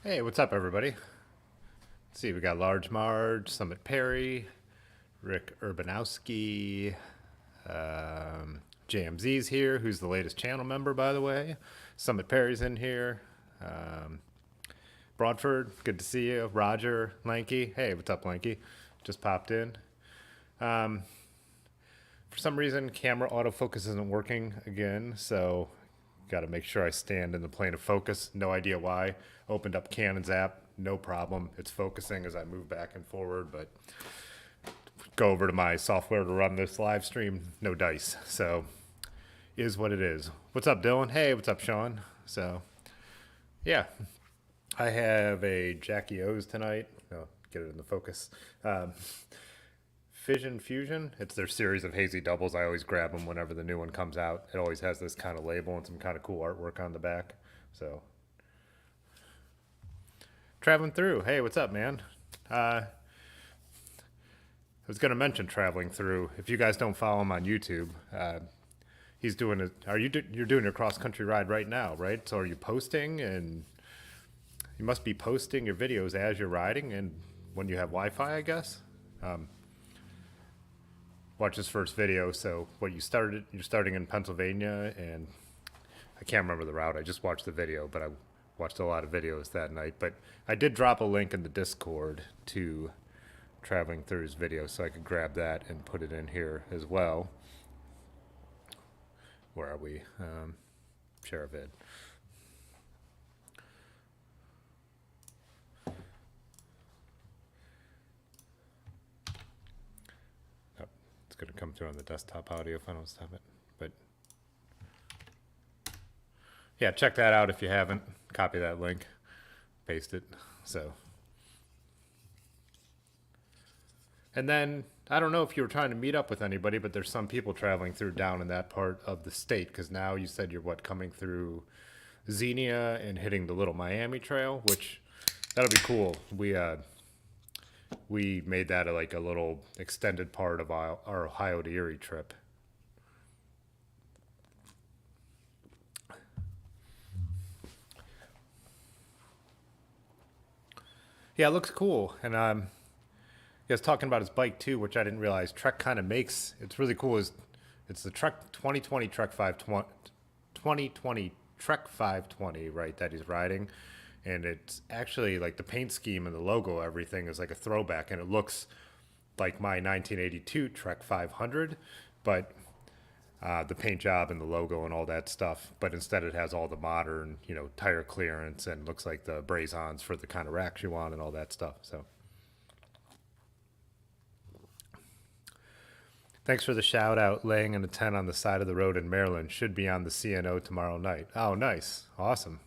Hey, what's up, everybody? Let's see, we got Large Marge, Summit Perry, Rick Urbanowski, JMZ's here, who's the latest channel member, by the way. Summit Perry's in here. Um, Broadford, good to see you. Roger, Lanky. Hey, what's up, Lanky? Just popped in. For some reason, camera autofocus isn't working again, so got to make sure I stand in the plane of focus. No idea why. Opened up Canon's app, no problem. It's focusing as I move back and forward, but go over to my software to run this live stream, no dice. So is what it is. What's up, Dylan? Hey, what's up, Sean? So yeah, I have a Jackie O's tonight. Oh, get it in the focus. Fission Fusion. It's their series of hazy doubles. I always grab them whenever the new one comes out. It always has this kind of label and some kind of cool artwork on the back. So, traveling through. Hey, what's up, man? I was going to mention traveling through. If you guys don't follow him on YouTube, he's doing it. You're doing a cross country ride right now, right? So are you posting? And you must be posting your videos as you're riding and when you have Wi-Fi, I guess. Watch his first video. So you're starting in Pennsylvania, and I can't remember the route. I just watched the video, but I watched a lot of videos that night. But I did drop a link in the Discord to traveling through his video, so I could grab that and put it in here as well. Where are we? Share a vid. It's going to come through on the desktop audio if I don't stop it. But yeah, check that out if you haven't. Copy that link, paste it. So, and then I don't know if you were trying to meet up with anybody, but there's some people traveling through down in that part of the state, because now you said you're coming through Xenia and hitting the Little Miami Trail, which that'll be cool. We made that a little extended part of our Ohio to Erie trip. Yeah, it looks cool. And he was talking about his bike too, which I didn't realize Trek kind of makes. It's really cool. It's the Trek 2020 Trek 520, 2020 Trek 520, right, that he's riding. And it's actually like the paint scheme and the logo, everything is like a throwback, and it looks like my 1982 Trek 500, but the paint job and the logo and all that stuff. But instead, it has all the modern, tire clearance, and looks like the braze-ons for the kind of racks you want and all that stuff. So, thanks for the shout out. Laying in a tent on the side of the road in Maryland, should be on the CNO tomorrow night. Oh, nice, awesome.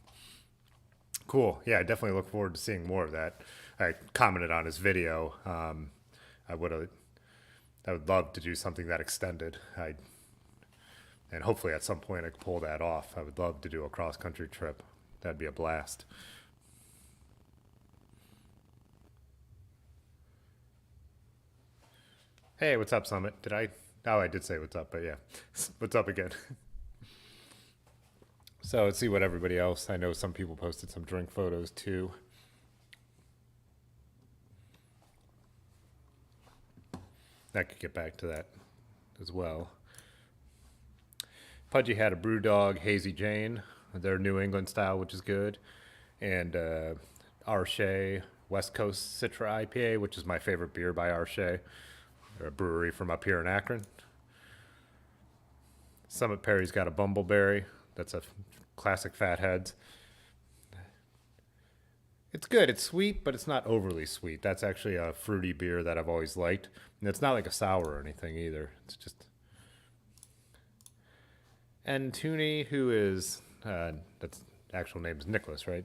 Cool. Yeah, I definitely look forward to seeing more of that. I commented on his video. I would love to do something that extended. And hopefully at some point I could pull that off. I would love to do a cross country trip. That'd be a blast. Hey, what's up, Summit? Oh, I did say what's up, but yeah. What's up again? So let's see what everybody else. I know some people posted some drink photos too. I could get back to that as well. Pudgy had a Brewdog Hazy Jane, their New England style, which is good, and Arche West Coast Citra IPA, which is my favorite beer by Arche, a brewery from up here in Akron. Summit Perry's got a Bumbleberry. That's a classic Fatheads. It's good. It's sweet, but it's not overly sweet. That's actually a fruity beer that I've always liked. And it's not like a sour or anything either. It's just. And Tooney, who is, that's actual name is Nicholas, right?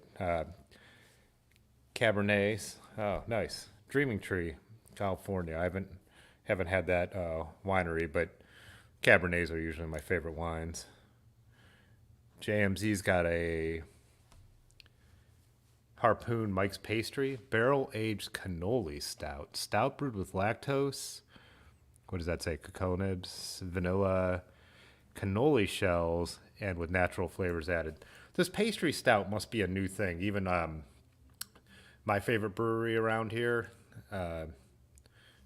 Cabernets. Oh, nice. Dreaming Tree, California. I haven't had that winery, but Cabernets are usually my favorite wines. JMZ's got a Harpoon Mike's Pastry barrel aged cannoli stout brewed with lactose. What does that say? Cacao nibs, vanilla, cannoli shells, and with natural flavors added. This pastry stout must be a new thing. Even My favorite brewery around here, uh,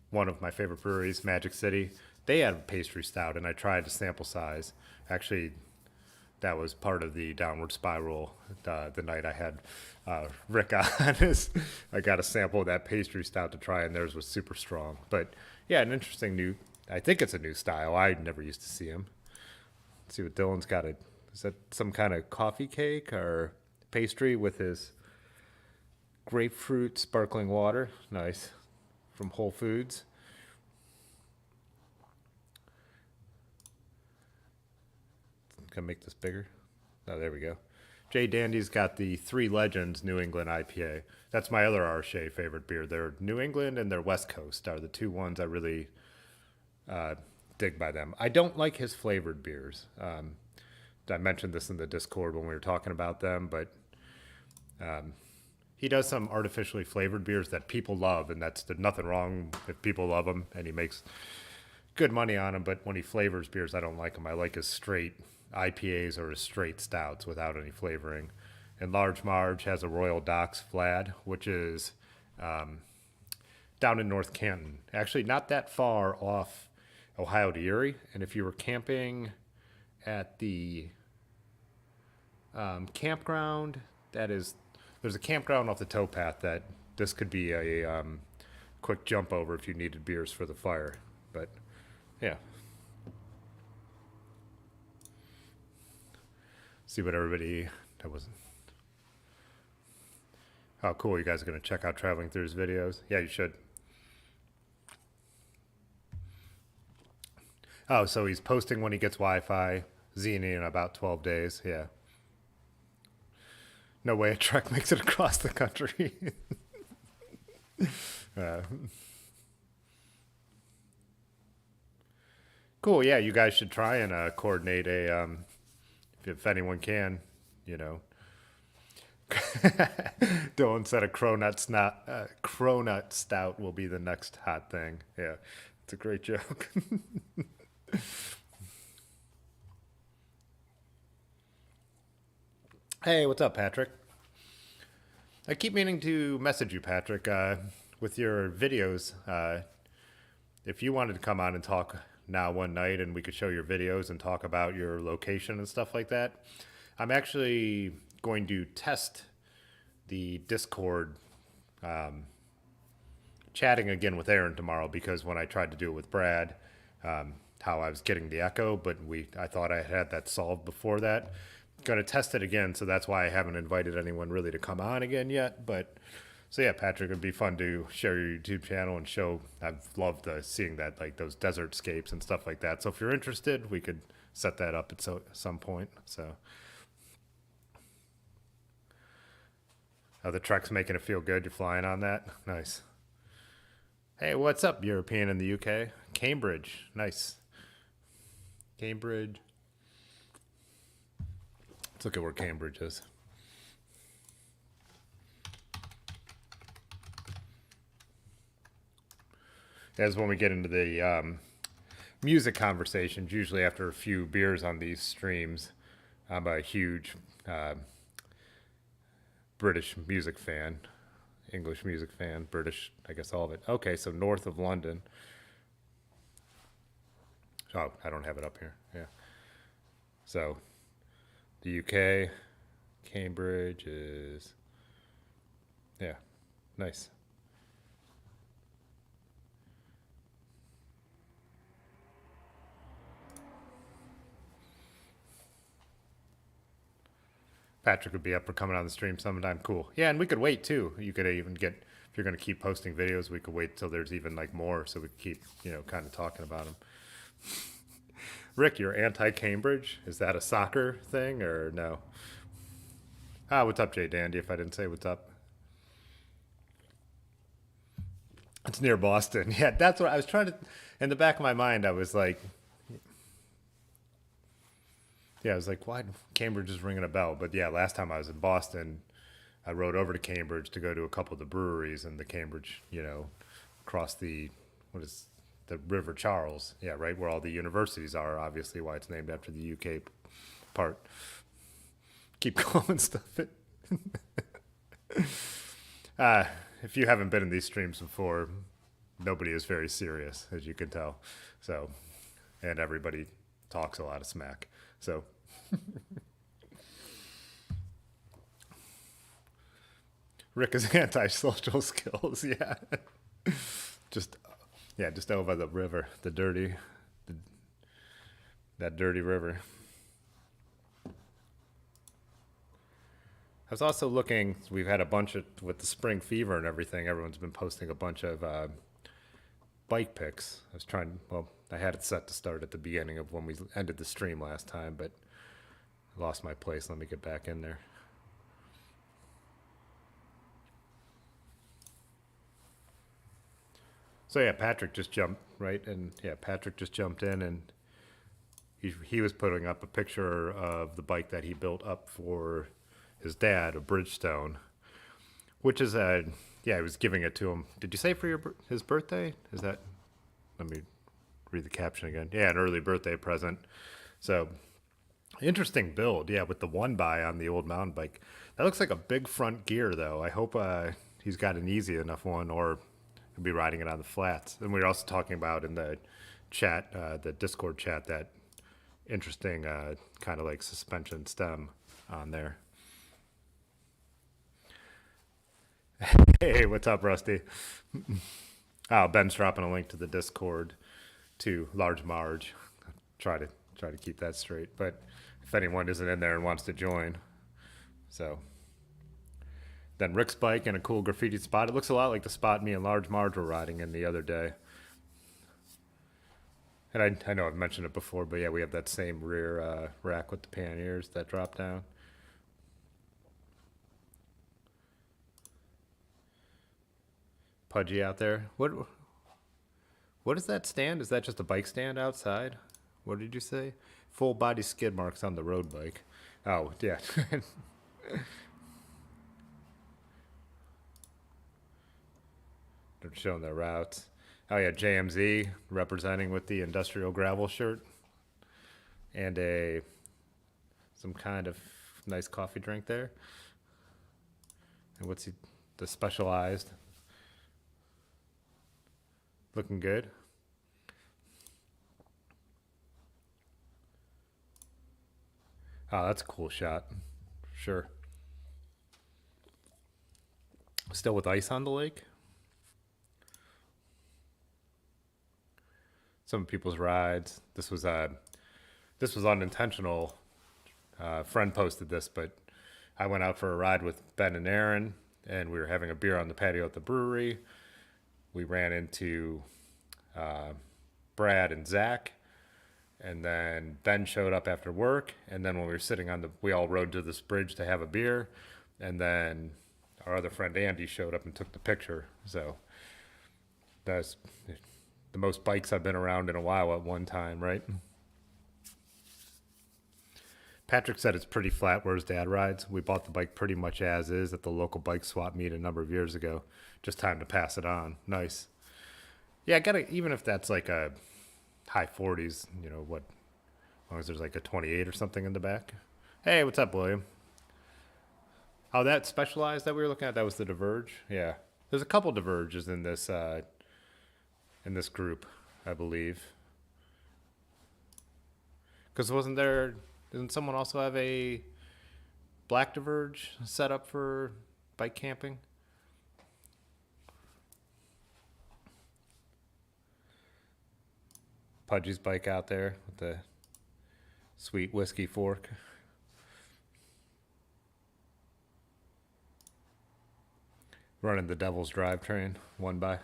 one of my favorite breweries, Magic City, they had a pastry stout, and I tried to sample size. Actually, that was part of the downward spiral. The night I had Rick on, is I got a sample of that pastry stout to try, and theirs was super strong. But yeah, an interesting new. I think it's a new style. I never used to see him. Let's see what Dylan's got. Is that some kind of coffee cake or pastry with his grapefruit sparkling water? Nice, from Whole Foods. Can I make this bigger? Oh, there we go. Jay Dandy's got the Three Legends New England IPA. That's my other Arche favorite beer. They're New England and they're West Coast are the two ones I really dig by them. I don't like his flavored beers. I mentioned this in the Discord when we were talking about them, but he does some artificially flavored beers that people love, and there's nothing wrong if people love them, and he makes good money on them. But when he flavors beers, I don't like them. I like his straight IPAs or his straight stouts without any flavoring. And Large Marge has a Royal Docks Vlad, which is down in North Canton. Actually, not that far off Ohio to Erie. And if you were camping at the campground, there's a campground off the towpath that this could be a quick jump over if you needed beers for the fire. But yeah. See what everybody. That wasn't. Oh, cool. You guys are going to check out Traveling Through his videos? Yeah, you should. Oh, so he's posting when he gets Wi-Fi, zine in about 12 days. Yeah. No way a truck makes it across the country. uh, cool. Yeah, you guys should try and coordinate a, if anyone can, you know. Dylan said a cronut stout will be the next hot thing. Yeah, it's a great joke. Hey, what's up, Patrick? I keep meaning to message you, Patrick, with your videos. If you wanted to come on and talk now one night and we could show your videos and talk about your location and stuff like that, I'm actually going to test the Discord chatting again with Aaron tomorrow, because when I tried to do it with Brad, how I was getting the echo, but I thought I had that solved before that. Going to test it again, so that's why I haven't invited anyone really to come on again yet. But so yeah, Patrick, it'd be fun to share your YouTube channel and show. I've loved seeing that, like those desert scapes and stuff like that. So if you're interested, we could set that up at some point. So, oh, the truck's making it feel good. You're flying on that. Nice. Hey, what's up, European in the UK? Cambridge, nice. Cambridge. Let's look at where Cambridge is. As when we get into the music conversations, usually after a few beers on these streams, I'm a huge British music fan, English music fan, British, I guess all of it. Okay, so north of London. Oh, I don't have it up here. Yeah. So the UK, Cambridge is, yeah, nice. Patrick would be up for coming on the stream sometime. Cool. Yeah, and we could wait too. You could even get, if you're going to keep posting videos, we could wait till there's even like more, so we could keep, kind of talking about them. Rick, you're anti-Cambridge? Is that a soccer thing or no? Ah, what's up, Jay Dandy, if I didn't say what's up? It's near Boston. Yeah, that's what I was trying to, in the back of my mind, I was like, yeah, I was like, why Cambridge is ringing a bell? But yeah, last time I was in Boston, I rode over to Cambridge to go to a couple of the breweries, and the Cambridge, across the, what is the River Charles? Yeah, right where all the universities are. Obviously, why it's named after the UK part. Keep calling stuff it. Uh, if you haven't been in these streams before, nobody is very serious, as you can tell. So, and everybody talks a lot of smack. So, Rick is anti-social skills. Yeah, just just over the river, the, that dirty river. I was also looking. We've had a bunch of with the spring fever and everything. Everyone's been posting a bunch of bike pics. I was trying. Well, I had it set to start at the beginning of when we ended the stream last time, but I lost my place. Let me get back in there. So yeah, Patrick just jumped right, and yeah, Patrick just jumped in, and he was putting up a picture of the bike that he built up for his dad, a Bridgestone, which is a yeah, he was giving it to him. Did you say for his birthday? Is that? Let me read the caption again. Yeah, an early birthday present. So interesting build. Yeah, with the one by on the old mountain bike. That looks like a big front gear though. I hope he's got an easy enough one, or he'll be riding it on the flats. And we were also talking about in the chat, the Discord chat, that interesting kind of like suspension stem on there. Hey, what's up, Rusty? Oh, Ben's dropping a link to the Discord to Large Marge. Try to keep that straight. But if anyone isn't in there and wants to join, so then Rick's bike and a cool graffiti spot. It looks a lot like the spot me and Large Marge were riding in the other day. And I know I've mentioned it before, but yeah, we have that same rear rack with the panniers that drop down. Pudgy out there. What is that stand? Is that just a bike stand outside? What did you say? Full body skid marks on the road bike. Oh, yeah. They're showing their routes. Oh yeah, JMZ representing with the industrial gravel shirt and some kind of nice coffee drink there. And what's the Specialized? Looking good. Oh, that's a cool shot. Sure. Still with ice on the lake? Some people's rides. This was unintentional. Friend posted this, but I went out for a ride with Ben and Aaron, and we were having a beer on the patio at the brewery. We ran into Brad and Zach, and then Ben showed up after work, and then when we were sitting we all rode to this bridge to have a beer, and then our other friend Andy showed up and took the picture. So that's the most bikes I've been around in a while at one time, right? Patrick said it's pretty flat where his dad rides. We bought the bike pretty much as is at the local bike swap meet a number of years ago. Just time to pass it on. Nice. Yeah, I gotta, even if that's like a high 40s, as long as there's like a 28 or something in the back. Hey, what's up, William? Oh, that Specialized that we were looking at, that was the Diverge? Yeah. There's a couple Diverges in this group, I believe. Because didn't someone also have a black Diverge set up for bike camping? Pudgy's bike out there with the sweet whiskey fork. Running the Devil's Drivetrain, one by.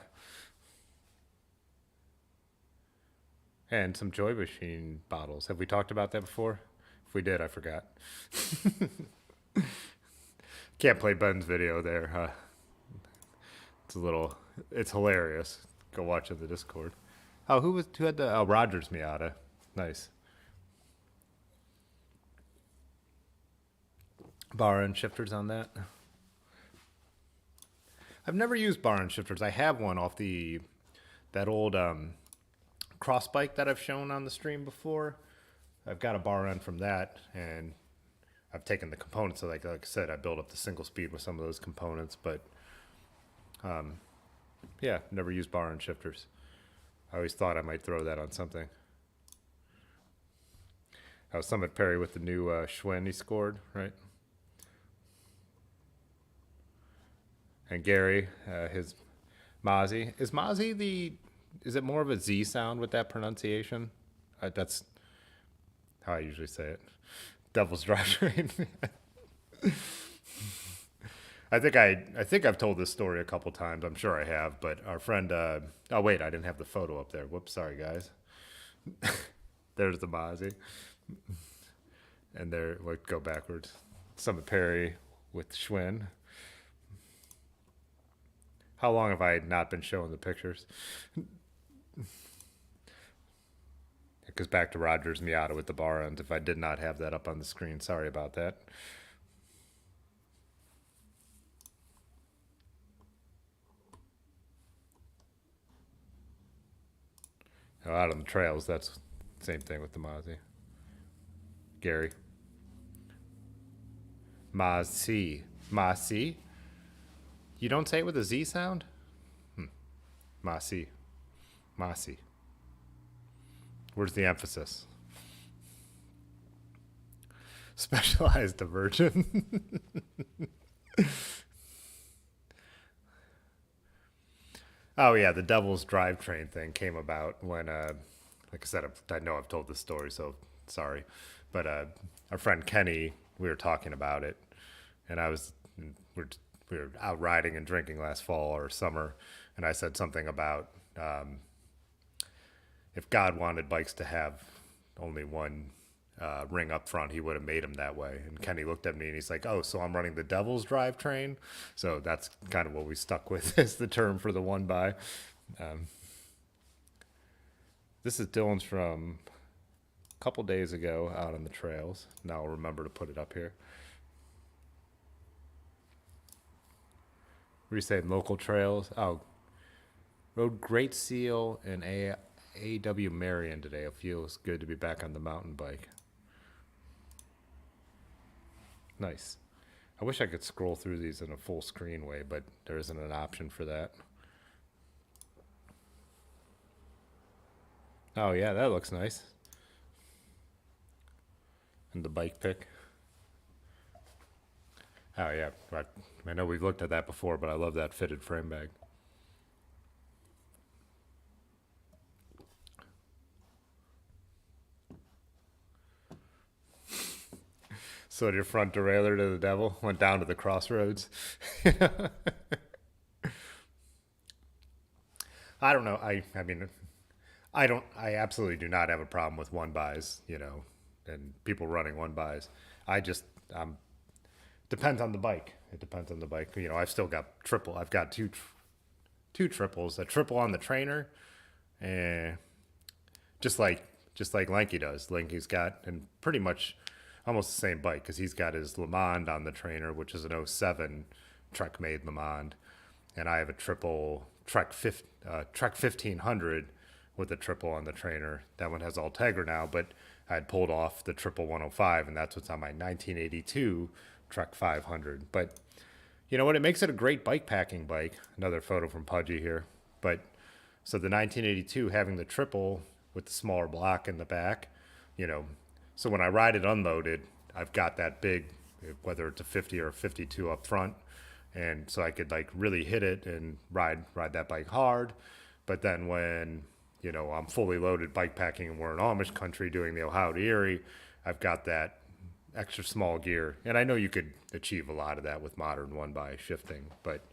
And some Joy Machine bottles. Have we talked about that before? If we did, I forgot. Can't play Ben's video there, huh? It's hilarious. Go watch it in the Discord. Oh, who had Rogers Miata. Nice. Bar and shifters on that. I've never used bar and shifters. I have one off that old cross bike that I've shown on the stream before. I've got a bar end from that, and I've taken the components. So like I said, I built up the single speed with some of those components, but Yeah, never used bar and shifters. I always thought I might throw that on something. I was Summit Perry with the new Schwinn he scored, right? And Gary, his Mozzie. Is Mozzie is it more of a Z sound with that pronunciation? That's how I usually say it. Devil's Drivetrain. I think I've told this story a couple times. I'm sure I have, but our friend. Oh wait, I didn't have the photo up there. Whoops, sorry guys. There's the Mozzie, and there. Like go backwards. Summit Perry with Schwinn. How long have I not been showing the pictures? It goes back to Roger's Miata with the bar ends. If I did not have that up on the screen, sorry about that. Out on the trails, that's the same thing with the Mozzie. Gary. Mozzie. Mozzie? You don't say it with a Z sound? Mozzie. Mozzie. Where's the emphasis? Specialized diversion. Oh yeah, the Devil's Drivetrain thing came about when, like I said, I know I've told this story, so sorry, but our friend Kenny, we were talking about it, and we were out riding and drinking last fall or summer, and I said something about if God wanted bikes to have only one ring up front, he would have made them that way. And Kenny looked at me and he's like, "Oh, so I'm running the Devil's Drivetrain." So that's kind of what we stuck with as the term for the one by. This is Dylan's from a couple days ago out on the trails. Now I'll remember to put it up here. What are you saying? Local trails? Oh, rode Great Seal and AW Marion today. It feels good to be back on the mountain bike. Nice. I wish I could scroll through these in a full screen way, but there isn't an option for that. Oh yeah, that looks nice. And the bike pick. Oh yeah, I know we've looked at that before, but I love that fitted frame bag. So your front derailleur to the devil went down to the crossroads. I don't know. I mean, I absolutely do not have a problem with one buys, and people running one buys. I just depends on the bike. It depends on the bike. I've still got triple. I've got two triples. A triple on the trainer, and just like Lanky does. Lanky's got and pretty much almost the same bike because he's got his Le Mans on the trainer, which is an '07 Trek made Le Mans, and I have a triple Trek 1500 with a triple on the trainer. That one has Ultegra now, but I had pulled off the triple 105, and that's what's on my 1982 Trek 500. But you know what? It makes it a great bike packing bike. Another photo from Pudgy here. But so the 1982 having the triple with the smaller block in the back, so when I ride it unloaded, I've got that big, whether it's a 50 or a 52 up front, and so I could like really hit it and ride that bike hard. But then when I'm fully loaded bike packing and we're in Amish country doing the Ohio to Erie, I've got that extra small gear, and I know you could achieve a lot of that with modern one by shifting. But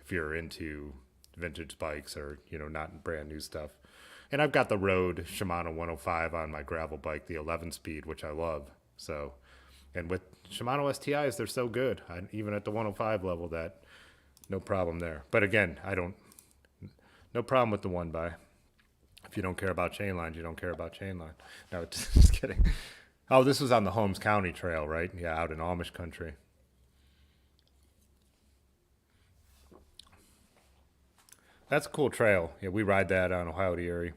if you're into vintage bikes or not brand new stuff. And I've got the Road Shimano 105 on my gravel bike, the 11-speed, which I love. So, and with Shimano STIs, they're so good. Even at the 105 level, that no problem there. But again, no problem with the one by. If you don't care about chain lines, you don't care about chain line. No, just kidding. Oh, this was on the Holmes County Trail, right? Yeah, out in Amish country. That's a cool trail. Yeah, we ride that on Ohio to Erie.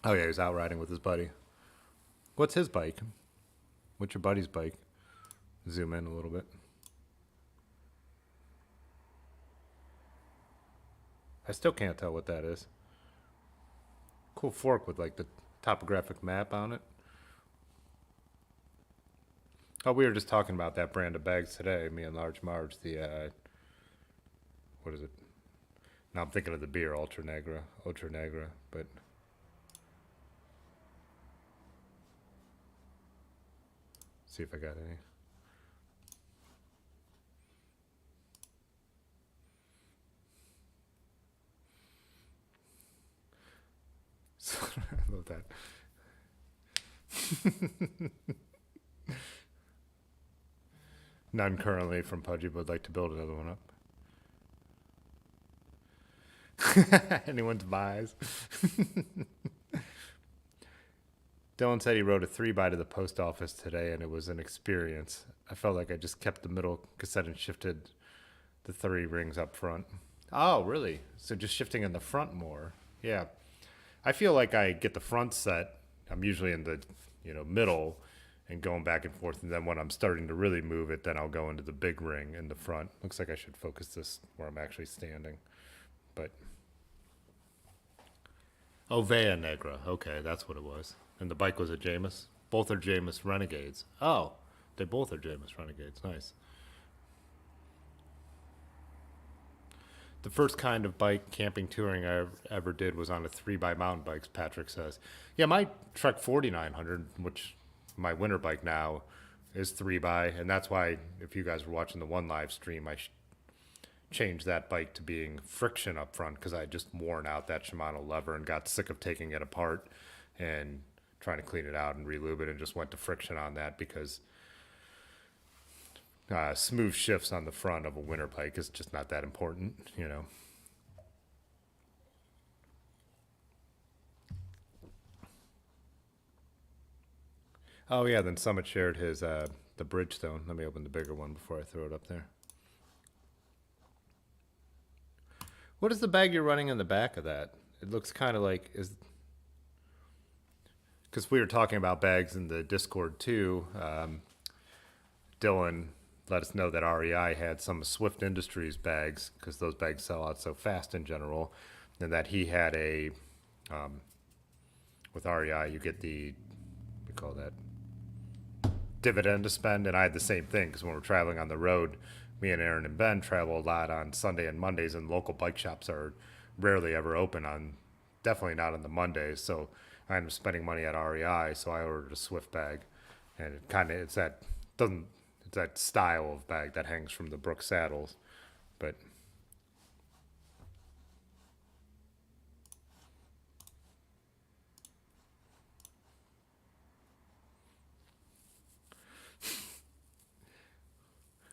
Oh yeah, he's out riding with his buddy. What's his bike? What's your buddy's bike? Zoom in a little bit. I still can't tell what that is. Cool fork with like the topographic map on it. Oh, we were just talking about that brand of bags today, me and Large Marge. The, what is it? Now I'm thinking of the beer, Ultra Negra. Ultra Negra, but. See if I got any. I love that. None currently from Pudgy, but would like to build another one up. Anyone's buys. Dylan said he wrote a 3x to the post office today, and it was an experience. I felt like I just kept the middle cassette and shifted the 3 rings up front. Oh, really? So just shifting in the front more. Yeah. I feel like I get the front set. I'm usually in the, middle and going back and forth. And then when I'm starting to really move it, then I'll go into the big ring in the front. Looks like I should focus this where I'm actually standing. But, oh, Vea Negra. Okay, that's what it was. And the bike was a Jameis. Both are Jameis Renegades. Oh, they both are Jameis Renegades. Nice. The first kind of bike camping touring I ever did was on a 3x mountain bikes, Patrick says. Yeah, my Trek 4900, which my winter bike now is 3x, and that's why if you guys were watching the one live stream, I changed that bike to being friction up front because I had just worn out that Shimano lever and got sick of taking it apart and trying to clean it out and relube it, and just went to friction on that because smooth shifts on the front of a winter bike is just not that important. Oh yeah, then Summit shared his the Bridgestone. Let me open the bigger one before I throw it up there. What is the bag you're running in the back of that? It looks kind of like because we were talking about bags in the Discord too. Dylan let us know that REI had some Swift Industries bags because those bags sell out so fast in general, and that he had a with REI you get we call that dividend to spend, and I had the same thing because when we're traveling on the road, me and Aaron and Ben travel a lot on Sunday and Mondays, and local bike shops are rarely ever open on, definitely not on the Mondays. So I ended up spending money at REI, so I ordered a Swift bag, and it's that style of bag that hangs from the Brooks saddles, but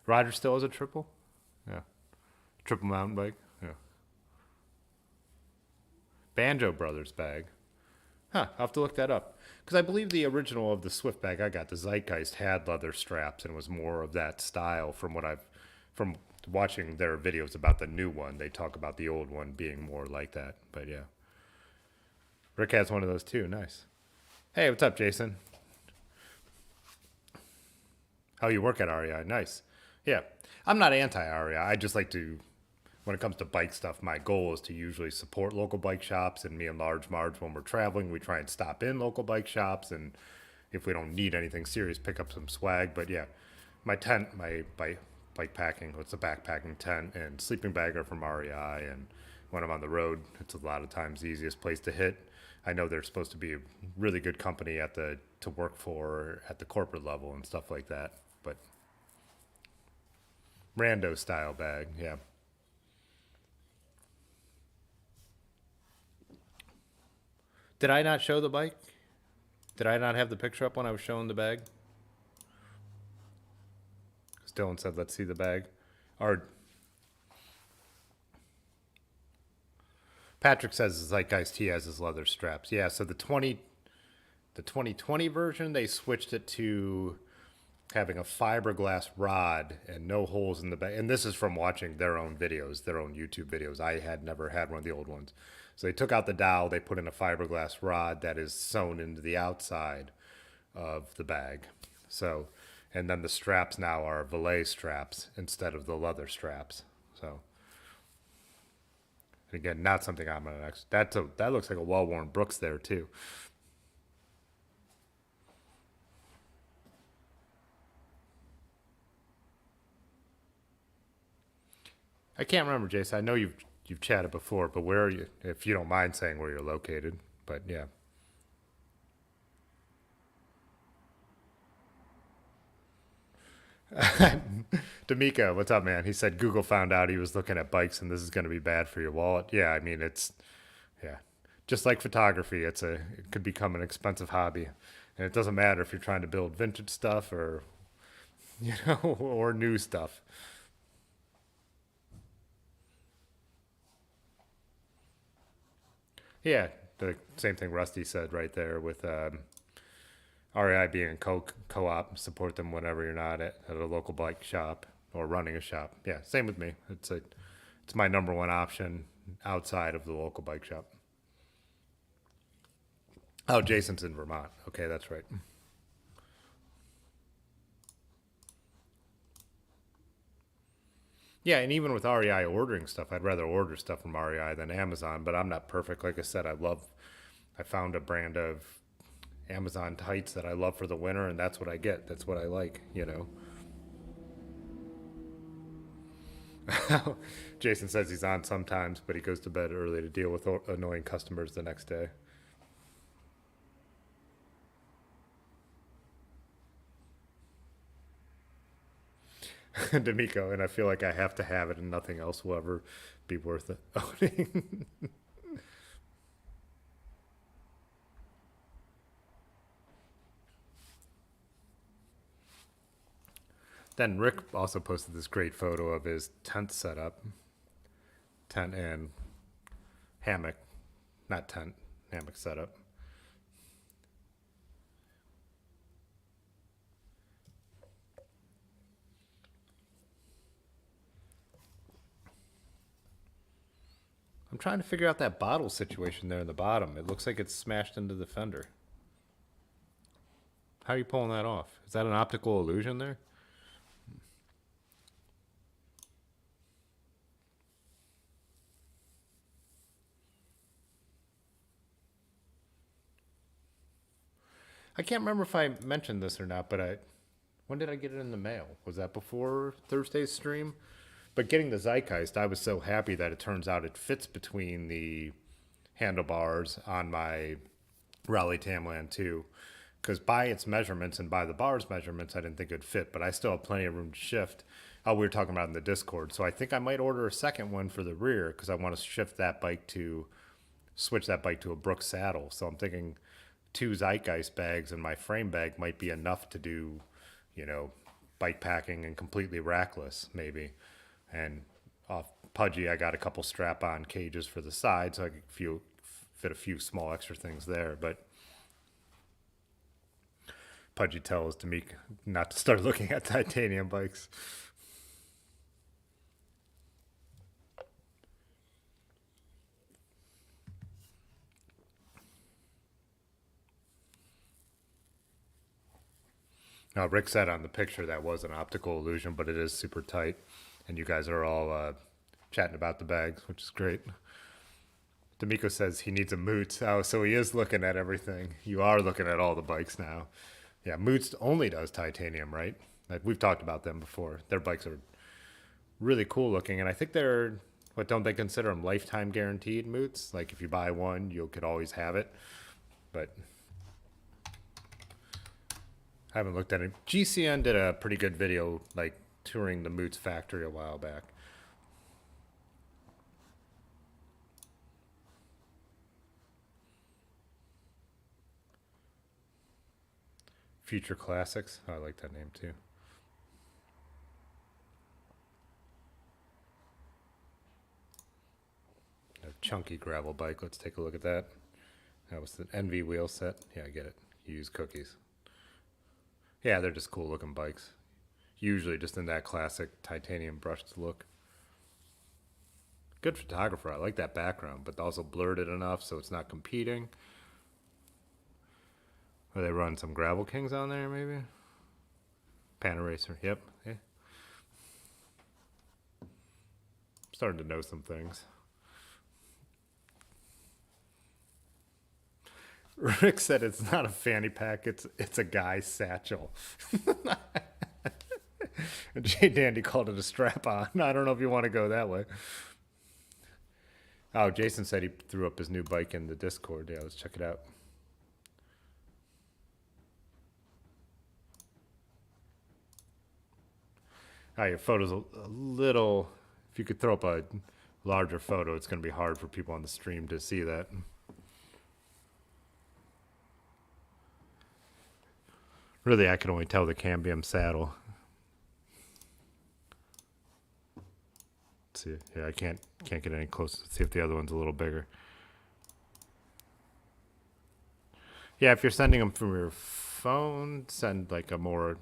Roger still has a triple, yeah, triple mountain bike, yeah. Banjo Brothers bag, huh? I'll have to look that up because I believe the original of the Swift bag I got, the Zeitgeist, had leather straps and was more of that style. From watching their videos about the new one, they talk about the old one being more like that. But yeah, Rick has one of those too. Nice. Hey, what's up, Jason? Oh, you work at REI? Nice. Yeah, I'm not anti-REI. I just like to, when it comes to bike stuff, my goal is to usually support local bike shops. And me and Large Marge, when we're traveling, we try and stop in local bike shops. And if we don't need anything serious, pick up some swag. But yeah, my tent, my bike packing, it's a backpacking tent and sleeping bag are from REI. And when I'm on the road, it's a lot of times the easiest place to hit. I know they're supposed to be a really good company to work for at the corporate level and stuff like that. But rando style bag, yeah. Did I not show the bike? Did I not have the picture up when I was showing the bag? Because Dylan said, let's see the bag. Or Patrick says the Zeitgeist he has his leather straps. Yeah, so the 2020 version, they switched it to having a fiberglass rod and no holes in the back. And this is from watching their own videos, their own YouTube videos. I had never had one of the old ones. So they took out the dowel, they put in a fiberglass rod that is sewn into the outside of the bag. So, and then the straps now are valet straps instead of the leather straps. So, And again, not something I'm gonna next. That looks like a well-worn Brooks there too. I can't remember, Jason. I know you've chatted before, but where are you? If you don't mind saying where you're located, but yeah. D'Amico, what's up, man? He said Google found out he was looking at bikes, and this is going to be bad for your wallet. Yeah, I mean yeah, just like photography, it could become an expensive hobby, and it doesn't matter if you're trying to build vintage stuff or or new stuff. Yeah, the same thing Rusty said right there with REI being a co-op. Support them whenever you're not at a local bike shop or running a shop. Yeah, same with me. It's my number one option outside of the local bike shop. Oh, Jason's in Vermont. Okay, that's right. Yeah, and even with REI ordering stuff, I'd rather order stuff from REI than Amazon, but I'm not perfect. Like I said, I found a brand of Amazon tights that I love for the winter, and that's what I get. That's what I like. Jason says he's on sometimes, but he goes to bed early to deal with annoying customers the next day. D'Amico, and I feel like I have to have it, and nothing else will ever be worth it owning. Then Rick also posted this great photo of his tent setup, tent and hammock, not tent, hammock setup. I'm trying to figure out that bottle situation there in the bottom. It looks like it's smashed into the fender. How are you pulling that off? Is that an optical illusion there? I can't remember if I mentioned this or not, but when did I get it in the mail? Was that before Thursday's stream? But getting the Zeitgeist, I was so happy that it turns out it fits between the handlebars on my Raleigh Tamland 2. Because by its measurements and by the bar's measurements, I didn't think it'd fit, but I still have plenty of room to shift. Oh, we were talking about in the Discord. So I think I might order a second one for the rear because I want to switch that bike to a Brooks saddle. So I'm thinking two Zeitgeist bags and my frame bag might be enough to do, you know, bike packing and completely rackless, maybe. And off Pudgy, I got a couple strap on cages for the side so I could fit a few small extra things there. But Pudgy tells to me not to start looking at titanium bikes. Now, Rick said on the picture that was an optical illusion, but it is super tight. And you guys are all chatting about the bags, which is great. D'Amico says he needs a Moots. Oh, so he is looking at everything. You are looking at all the bikes now. Yeah, Moots only does titanium, right? Like we've talked about them before. Their bikes are really cool looking, and I think what don't they consider them lifetime guaranteed Moots? Like if you buy one, you could always have it. But I haven't looked at it. GCN did a pretty good video, like touring the Moots factory a while back. Future Classics. Oh, I like that name too. A chunky gravel bike. Let's take a look at that. That was the NV wheel set. Yeah, I get it. You use cookies. Yeah, they're just cool looking bikes. Usually just in that classic titanium brushed look. Good photographer. I like that background, but also blurred it enough so it's not competing. Or they run some Gravel Kings on there, maybe? Paneracer. Yep. Yeah. Starting to know some things. Rick said it's not a fanny pack, it's a guy's satchel. And Jay Dandy called it a strap on. I don't know if you want to go that way. Oh, Jason said he threw up his new bike in the Discord. Yeah, let's check it out. Oh, your photo's a little. If you could throw up a larger photo, it's going to be hard for people on the stream to see that. Really, I can only tell the cambium saddle. Let's see, yeah, I can't get any closer. Let's see if the other one's a little bigger. Yeah, if you're sending them from your phone, send like a more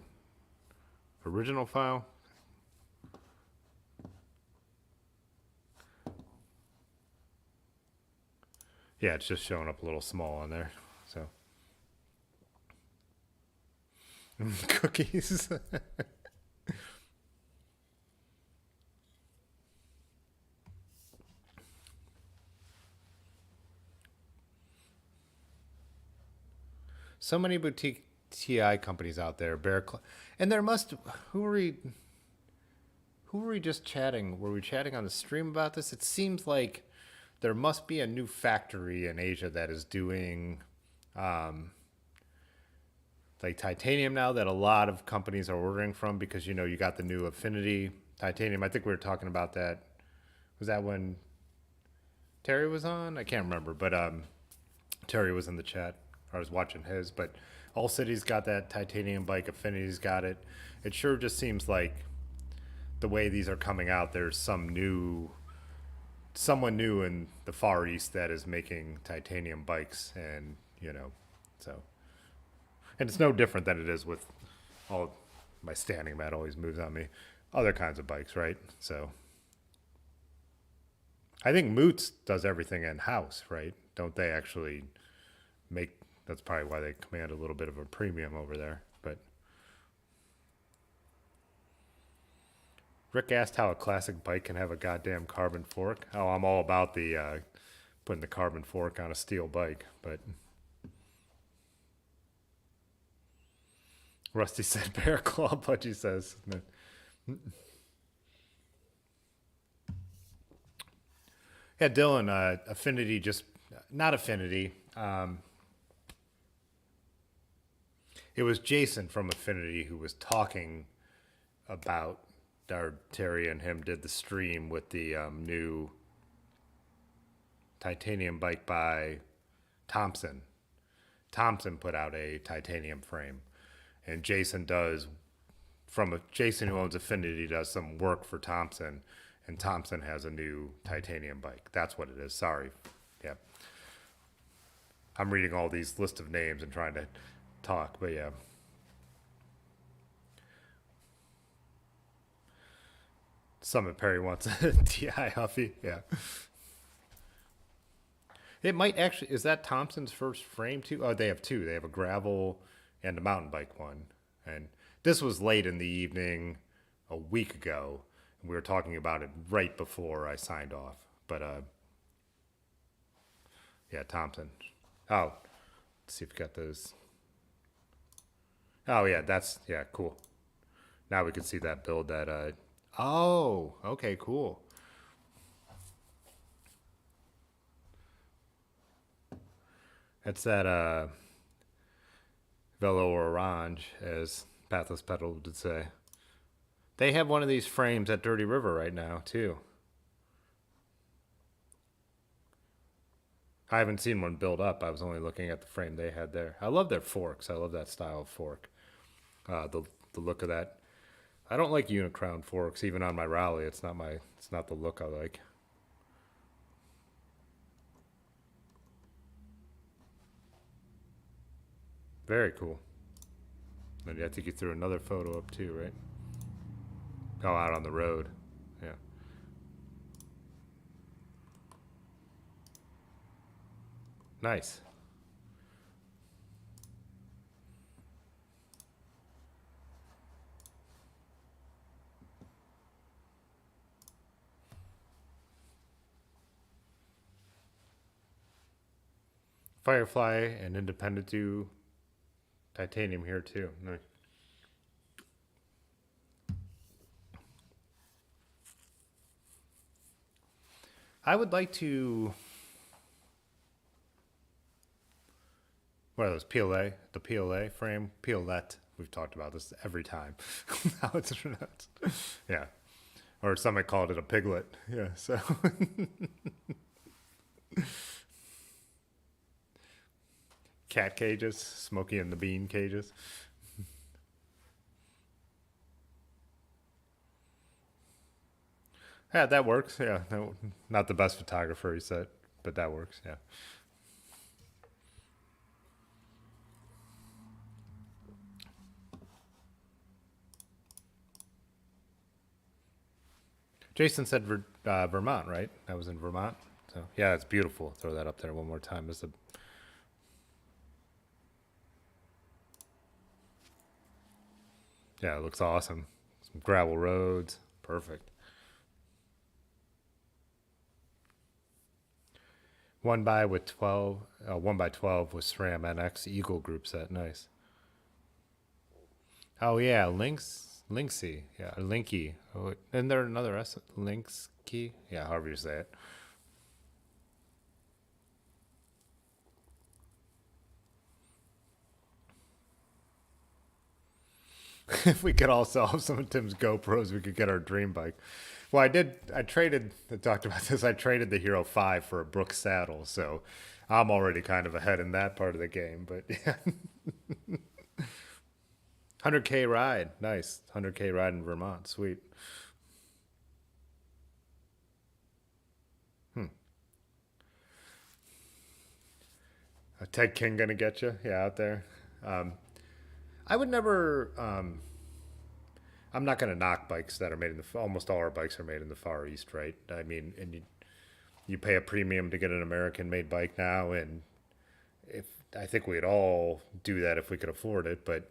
original file. Yeah, it's just showing up a little small on there. So cookies. So many boutique TI companies out there. And there must. Who were we just chatting? Were we chatting on the stream about this? It seems like there must be a new factory in Asia that is doing like titanium now that a lot of companies are ordering from, because you know you got the new Affinity titanium. I think we were talking about that. Was that when Terry was on? I can't remember, but Terry was in the chat. I was watching his, but All City's got that titanium bike. Affinity's got it. It sure just seems like the way these are coming out, there's someone new in the Far East that is making titanium bikes, and you know, so. And it's no different than it is with all my standing mat always moves on me. Other kinds of bikes, right? So I think Moots does everything in house, right? Don't they actually make? That's probably why they command a little bit of a premium over there. But Rick asked how a classic bike can have a goddamn carbon fork. Oh, I'm all about the putting the carbon fork on a steel bike, but. Rusty said bear claw, Pudgy says. Yeah, Dylan, Affinity just, not Affinity. It was Jason from Affinity who was talking about, Terry and him did the stream with the new titanium bike by Thompson. Thompson put out a titanium frame. And Jason Jason who owns Affinity does some work for Thompson, and Thompson has a new titanium bike. That's what it is. Sorry. Yeah. I'm reading all these list of names and trying to talk, but yeah. Summit Perry wants a TI Huffy. Yeah. It might actually, is that Thompson's first frame too? Oh, they have two. They have a gravel and a mountain bike one. And this was late in the evening a week ago. And we were talking about it right before I signed off. But yeah, Thompson. Oh, let's see if we got those. Oh yeah, yeah, cool. Now we can see that build that oh, okay, cool. That's that Velo Orange, as Pathless Pedal would say. They have one of these frames at Dirty River right now, too. I haven't seen one build up. I was only looking at the frame they had there. I love their forks. I love that style of fork. The look of that. I don't like unicrown forks, even on my rally. It's not the look I like. Very cool. And I think you threw another photo up too, right? Oh, out on the road. Yeah. Nice. Firefly and Independent do titanium here too. Nice. I would like to. What are those? PLA? The PLA frame? PLET. We've talked about this every time. How it's pronounced. Yeah. Or somebody called it a piglet. Yeah, so. Cat cages. Smokey and the Bean cages. Yeah, that works. Yeah. No, not the best photographer, he said, but that works. Yeah. Jason said Vermont, right? That was in Vermont. So yeah, it's beautiful. Throw that up there one more time. It's a yeah, it looks awesome. Some gravel roads, perfect. 1 by 12 with SRAM NX Eagle group set. Nice. Oh yeah, Linksy, yeah, Linky. Oh, isn't there another S? Linksky, yeah, however you say it. If we could all sell some of Tim's GoPros, we could get our dream bike. Well, I did. I traded. I talked about this. I traded the Hero 5 for a Brooks saddle, so I'm already kind of ahead in that part of the game. But yeah, 100K ride, nice. 100K ride in Vermont, sweet. Ted King gonna get you? Yeah, out there. Um, I would never. I'm not gonna knock bikes that are made in the. Almost all our bikes are made in the Far East, right? I mean, and you pay a premium to get an American-made bike now, and if I think we'd all do that if we could afford it, but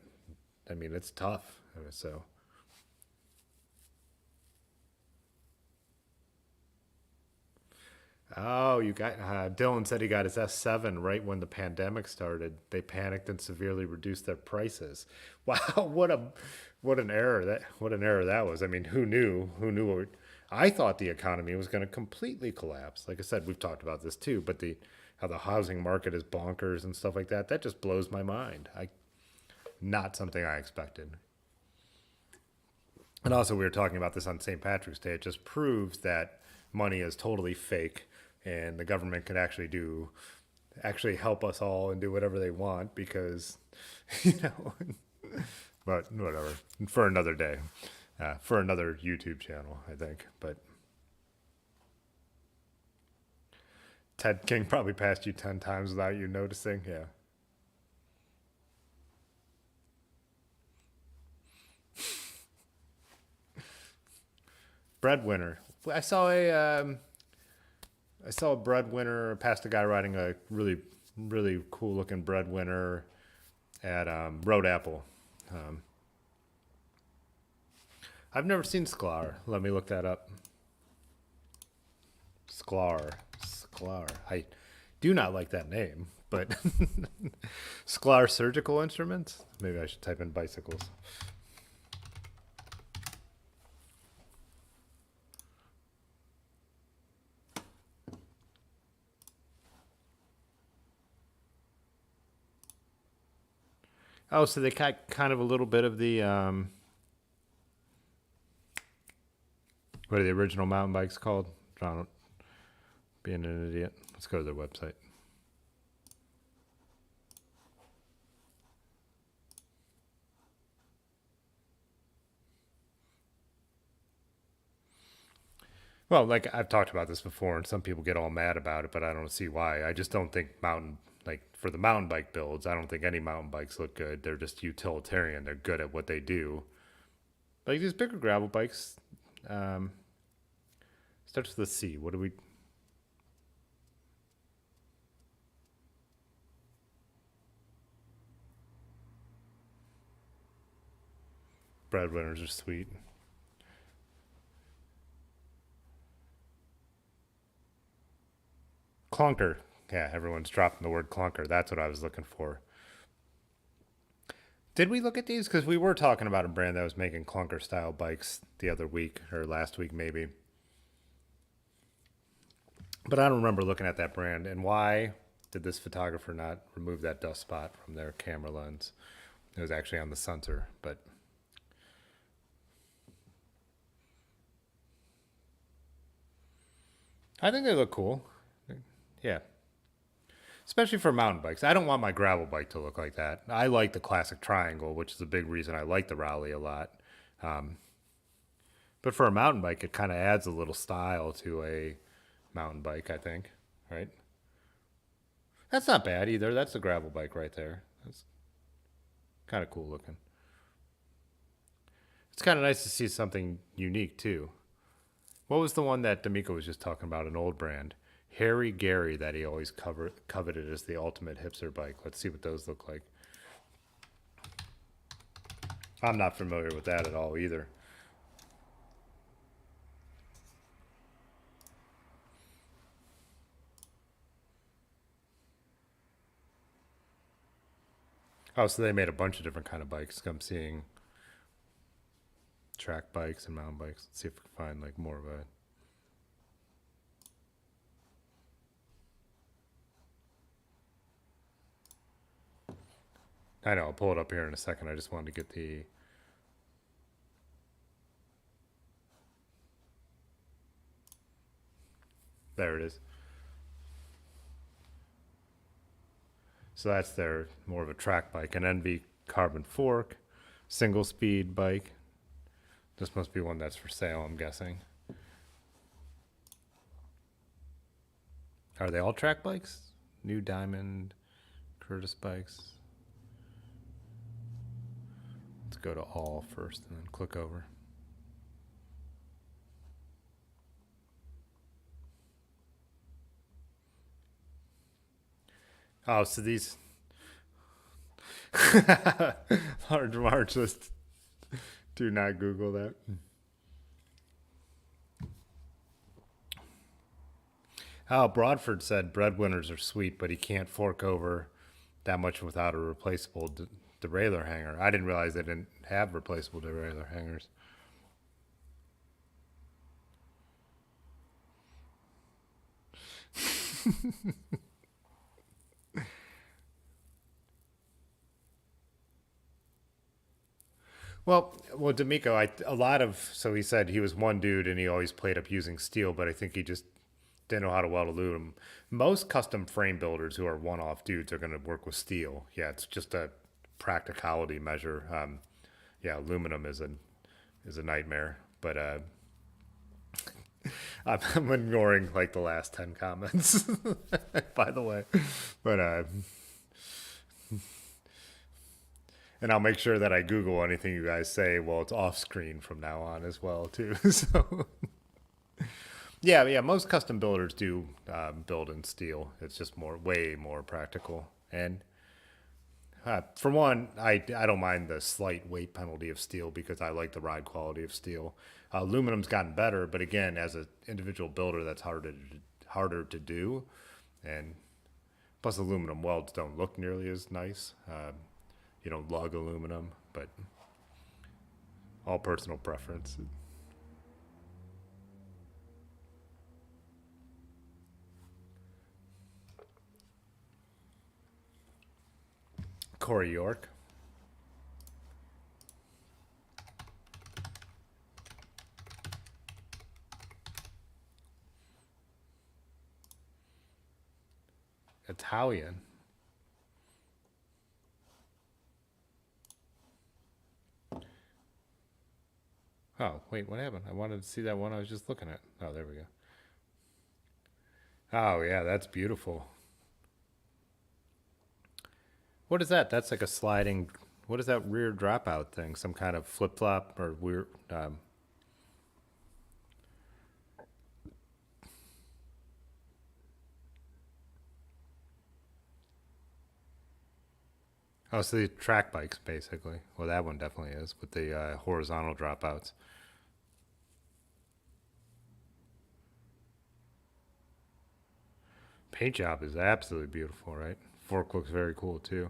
I mean, it's tough. So, oh, you got Dylan said he got his S7 right when the pandemic started. They panicked and severely reduced their prices. Wow, what an error that was. I mean, who knew? Who knew I thought the economy was going to completely collapse. Like I said, we've talked about this too, but the how the housing market is bonkers and stuff like that. That just blows my mind. I Not something I expected. And also, we were talking about this on St. Patrick's Day. It just proves that money is totally fake, and the government could actually help us all and do whatever they want because, you know. But whatever, for another day, for another YouTube channel, I think. But Ted King probably passed you 10 times without you noticing. Yeah. Breadwinner. I saw a breadwinner. Passed a guy riding a really cool looking breadwinner at Road Apple. Um, I've never seen Sklar. Let me look that up. Sklar. I do not like that name, but Sklar Surgical Instruments. Maybe I should type in bicycles. Oh, so they got kind of a little bit of the what are the original mountain bikes called? John, being an idiot. Let's go to their website. Well, like I've talked about this before, and some people get all mad about it, but I don't see why. I just don't think like for the mountain bike builds, I don't think any mountain bikes look good. They're just utilitarian. They're good at what they do. Like these bigger gravel bikes, um, starts with a C. What do we? Breadwinners are sweet. Clunker. Yeah, everyone's dropping the word clunker. That's what I was looking for. Did we look at these? Because we were talking about a brand that was making clunker style bikes the other week or last week, maybe. But I don't remember looking at that brand. And why did this photographer not remove that dust spot from their camera lens? It was actually on the sensor, but I think they look cool. Yeah. Especially for mountain bikes. I don't want my gravel bike to look like that. I like the classic triangle, which is a big reason I like the Raleigh a lot. But for a mountain bike, it kind of adds a little style to a mountain bike, I think. Right? That's not bad either. That's a gravel bike right there. That's kind of cool looking. It's kind of nice to see something unique too. What was the one that D'Amico was just talking about? An old brand, Harry Gary, that he always coveted as the ultimate hipster bike. Let's see what those look like. I'm not familiar with that at all either. Oh, so they made a bunch of different kind of bikes. I'm seeing track bikes and mountain bikes. Let's see if we can find like more of a. I know, I'll pull it up here in a second. I just wanted to get the. There it is. So that's their more of a track bike, an NV carbon fork, single speed bike. This must be one that's for sale, I'm guessing. Are they all track bikes? New Diamond, Curtis bikes. Let's go to all first and then click over. Oh, so these large March, just do not Google that. Oh, Broadford said breadwinners are sweet, but he can't fork over that much without a replaceable derailleur hanger. I didn't realize they didn't have replaceable derailleur hangers. Well, D'Amico, a lot of so he said he was one dude and he always played up using steel, but I think he just didn't know how to weld aluminum. Most custom frame builders who are one-off dudes are going to work with steel. Yeah, it's just a practicality measure. Yeah, aluminum is a nightmare, but I'm ignoring like the last 10 comments, by the way. But and I'll make sure that I Google anything you guys say while it's off screen from now on as well too. So yeah. Most custom builders do build in steel. It's just way more practical. And for one, I don't mind the slight weight penalty of steel because I like the ride quality of steel. Aluminum's gotten better, but again, as an individual builder, that's harder to do. And plus, aluminum welds don't look nearly as nice. You don't lug aluminum, but all personal preference. Corey York. Italian. Oh, wait, what happened? I wanted to see that one I was just looking at. Oh, there we go. Oh, yeah, that's beautiful. What is that? That's like a sliding. What is that rear dropout thing? Some kind of flip flop or weird. Oh, so the track bikes, basically. Well, that one definitely is with the horizontal dropouts. paint job is absolutely beautiful, right? Fork looks very cool too.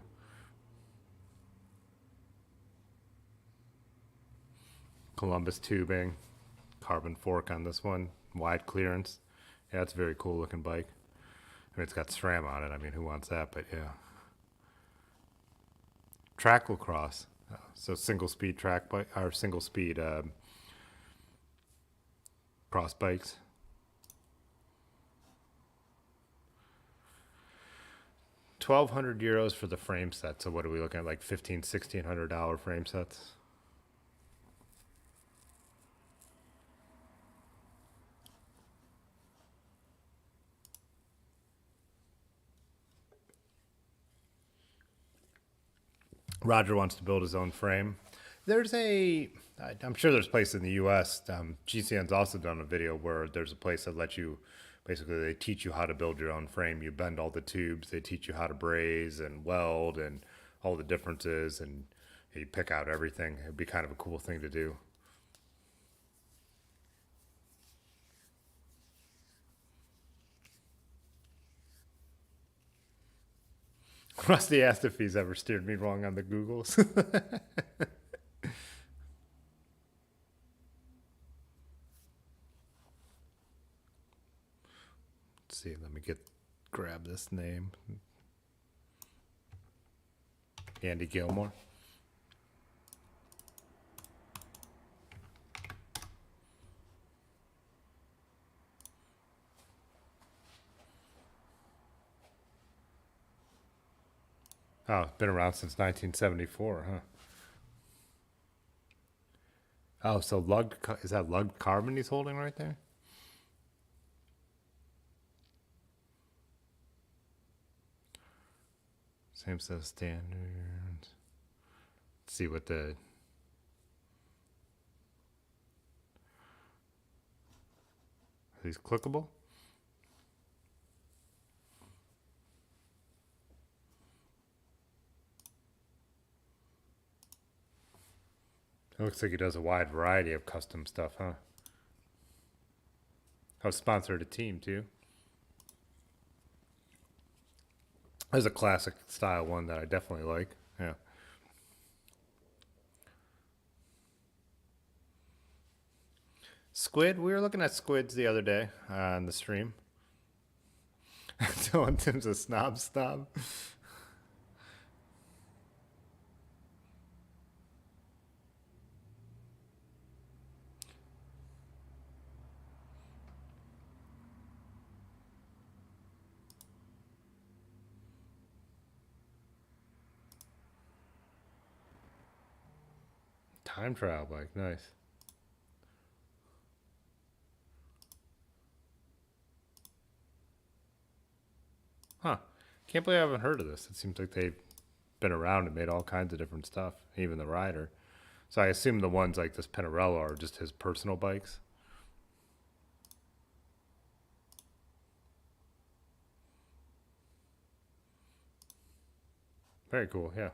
Columbus tubing, carbon fork on this one, wide clearance. Yeah, it's a very cool looking bike. I mean, it's got SRAM on it. I mean, who wants that? But yeah. Track lacrosse. So single speed track bike or single speed cross bikes. 1,200 euros for the frame set. So what are we looking at? Like $1,500–1,600 frame sets. Roger wants to build his own frame. I'm sure there's a place in the U.S. GCN's also done a video where there's a place that lets you, basically they teach you how to build your own frame. You bend all the tubes. They teach you how to braze and weld and all the differences, and you pick out everything. It'd be kind of a cool thing to do. Rusty asked if he's ever steered me wrong on the Googles. Let's see, let me grab this name. Andy Gilmore. Oh, it's been around since 1974, huh? Oh, so is that lugged carbon he's holding right there? Same set of standards. Let's see what are these clickable? It looks like he does a wide variety of custom stuff, huh? I was sponsored a team too. There's a classic style one that I definitely like. Yeah. Squid. We were looking at squids the other day on the stream. So Tim's a snob. Time trial bike, nice. Huh. Can't believe I haven't heard of this. It seems like they've been around and made all kinds of different stuff, even the rider. So I assume the ones like this Pinarello are just his personal bikes. Very cool, yeah.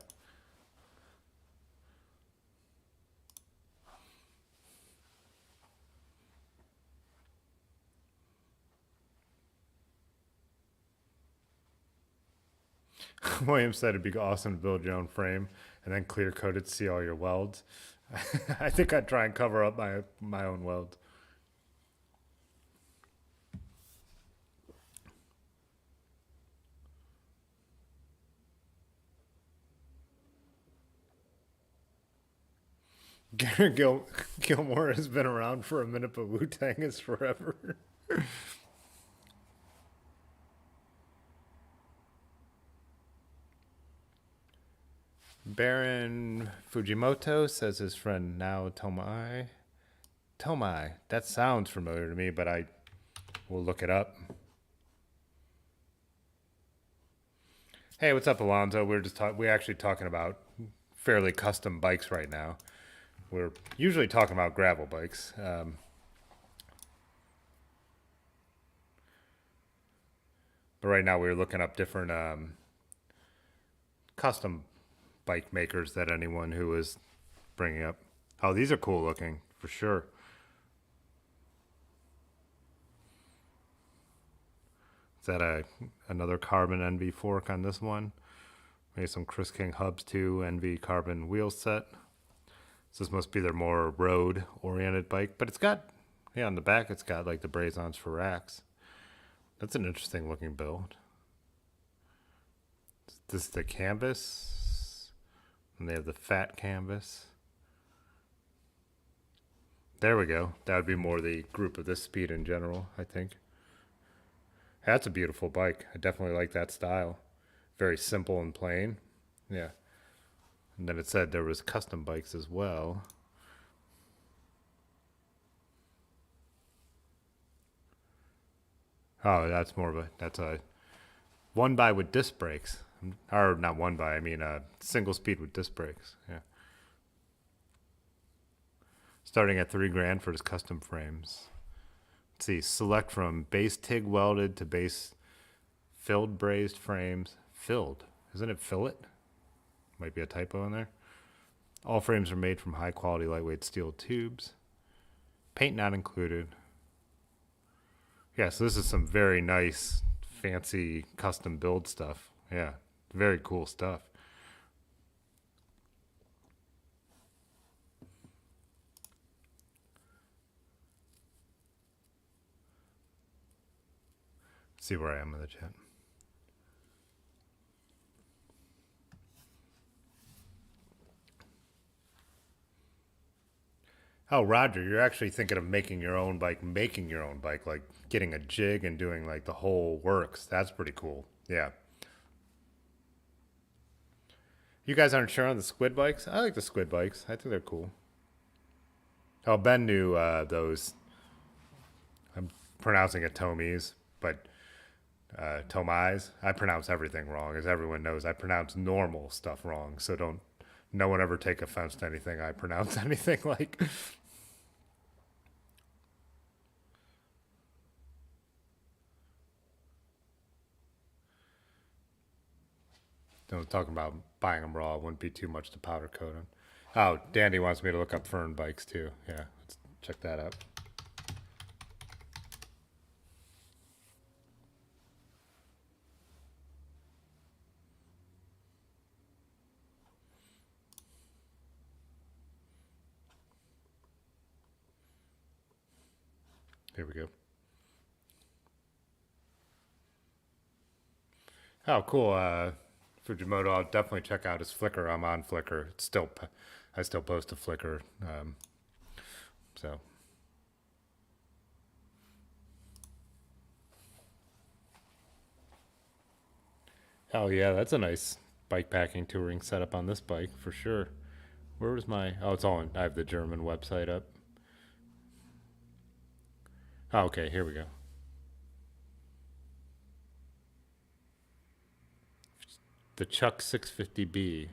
William said it'd be awesome to build your own frame and then clear coat it to see all your welds. I think I'd try and cover up my own welds. Gary Gilmore has been around for a minute, but Wu-Tang is forever. Baron Fujimoto says his friend Nao Tomai. Tomai. That sounds familiar to me, but I will look it up. Hey, what's up, Alonzo? We're actually talking about fairly custom bikes right now. We're usually talking about gravel bikes. But right now we're looking up different custom bike makers that anyone who is bringing up. Oh, these are cool looking for sure. that another carbon NV fork on this one? Maybe some Chris King hubs too, NV carbon wheel set. So this must be their more road oriented bike, but it's got, yeah, on the back it's got like the braze-ons for racks. That's an interesting looking build. This is the canvas, and they have the fat canvas. There we go. That would be more the group of this speed in general, I think. That's a beautiful bike. I definitely like that style. Very simple and plain. Yeah. And then it said there was custom bikes as well. Oh, that's more of that's a one by with disc brakes. Or not one by, I mean a single speed with disc brakes. Yeah. Starting at $3,000 for his custom frames. Let's see, select from base TIG welded to base filled brazed frames. Filled. Isn't it fillet? Might be a typo in there. All frames are made from high quality lightweight steel tubes. Paint not included. Yeah, so this is some very nice, fancy custom build stuff. Yeah, very cool stuff. Let's see where I am in the chat. Oh, Roger, you're actually thinking of making your own bike, like getting a jig and doing like the whole works. That's pretty cool. Yeah. You guys aren't sure on the squid bikes? I like the squid bikes. I think they're cool. Oh, Ben knew those. I'm pronouncing it Tomies, but Tomais. I pronounce everything wrong, as everyone knows. I pronounce normal stuff wrong, so don't. No one ever take offense to anything I pronounce anything like. I was talking about buying them raw. It wouldn't be too much to powder coat them. Oh, Dandy wants me to look up Fern bikes too. Yeah, let's check that out. Here we go. Oh, cool. Fujimoto, I'll definitely check out his Flickr. I'm on Flickr. It's still, I still post to Flickr. So. Oh yeah, that's a nice bike packing touring setup on this bike for sure. Where was my? Oh, it's all in. I have the German website up. Oh, okay, here we go. The Chuck 650B.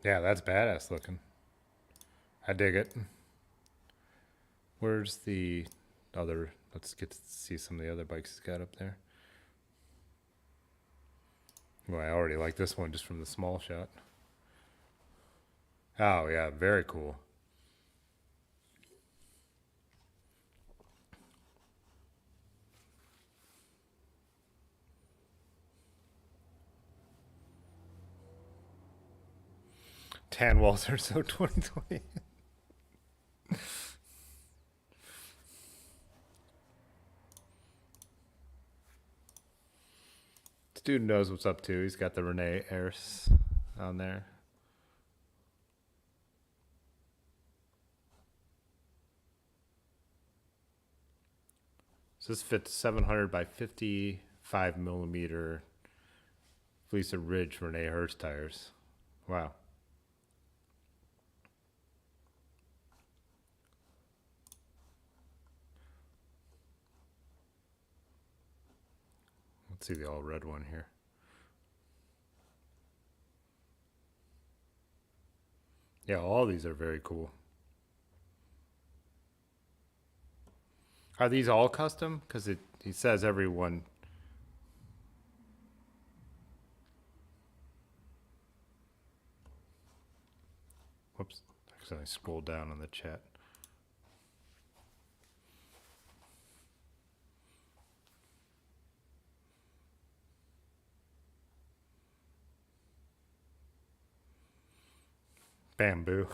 Yeah, that's badass looking. I dig it. Where's the other? Let's get to see some of the other bikes he's got up there. Well, I already like this one just from the small shot. Oh yeah, very cool. Tan walls are so 2020. This dude knows what's up too. He's got the Renee Ayres on there. So this fits 700 by 55 millimeter Fleece Ridge Renee Hurst tires. Wow. Let's see the all red one here. Yeah, all these are very cool. Are these all custom? Because he says everyone. Whoops. because I scrolled down on the chat. Bamboo.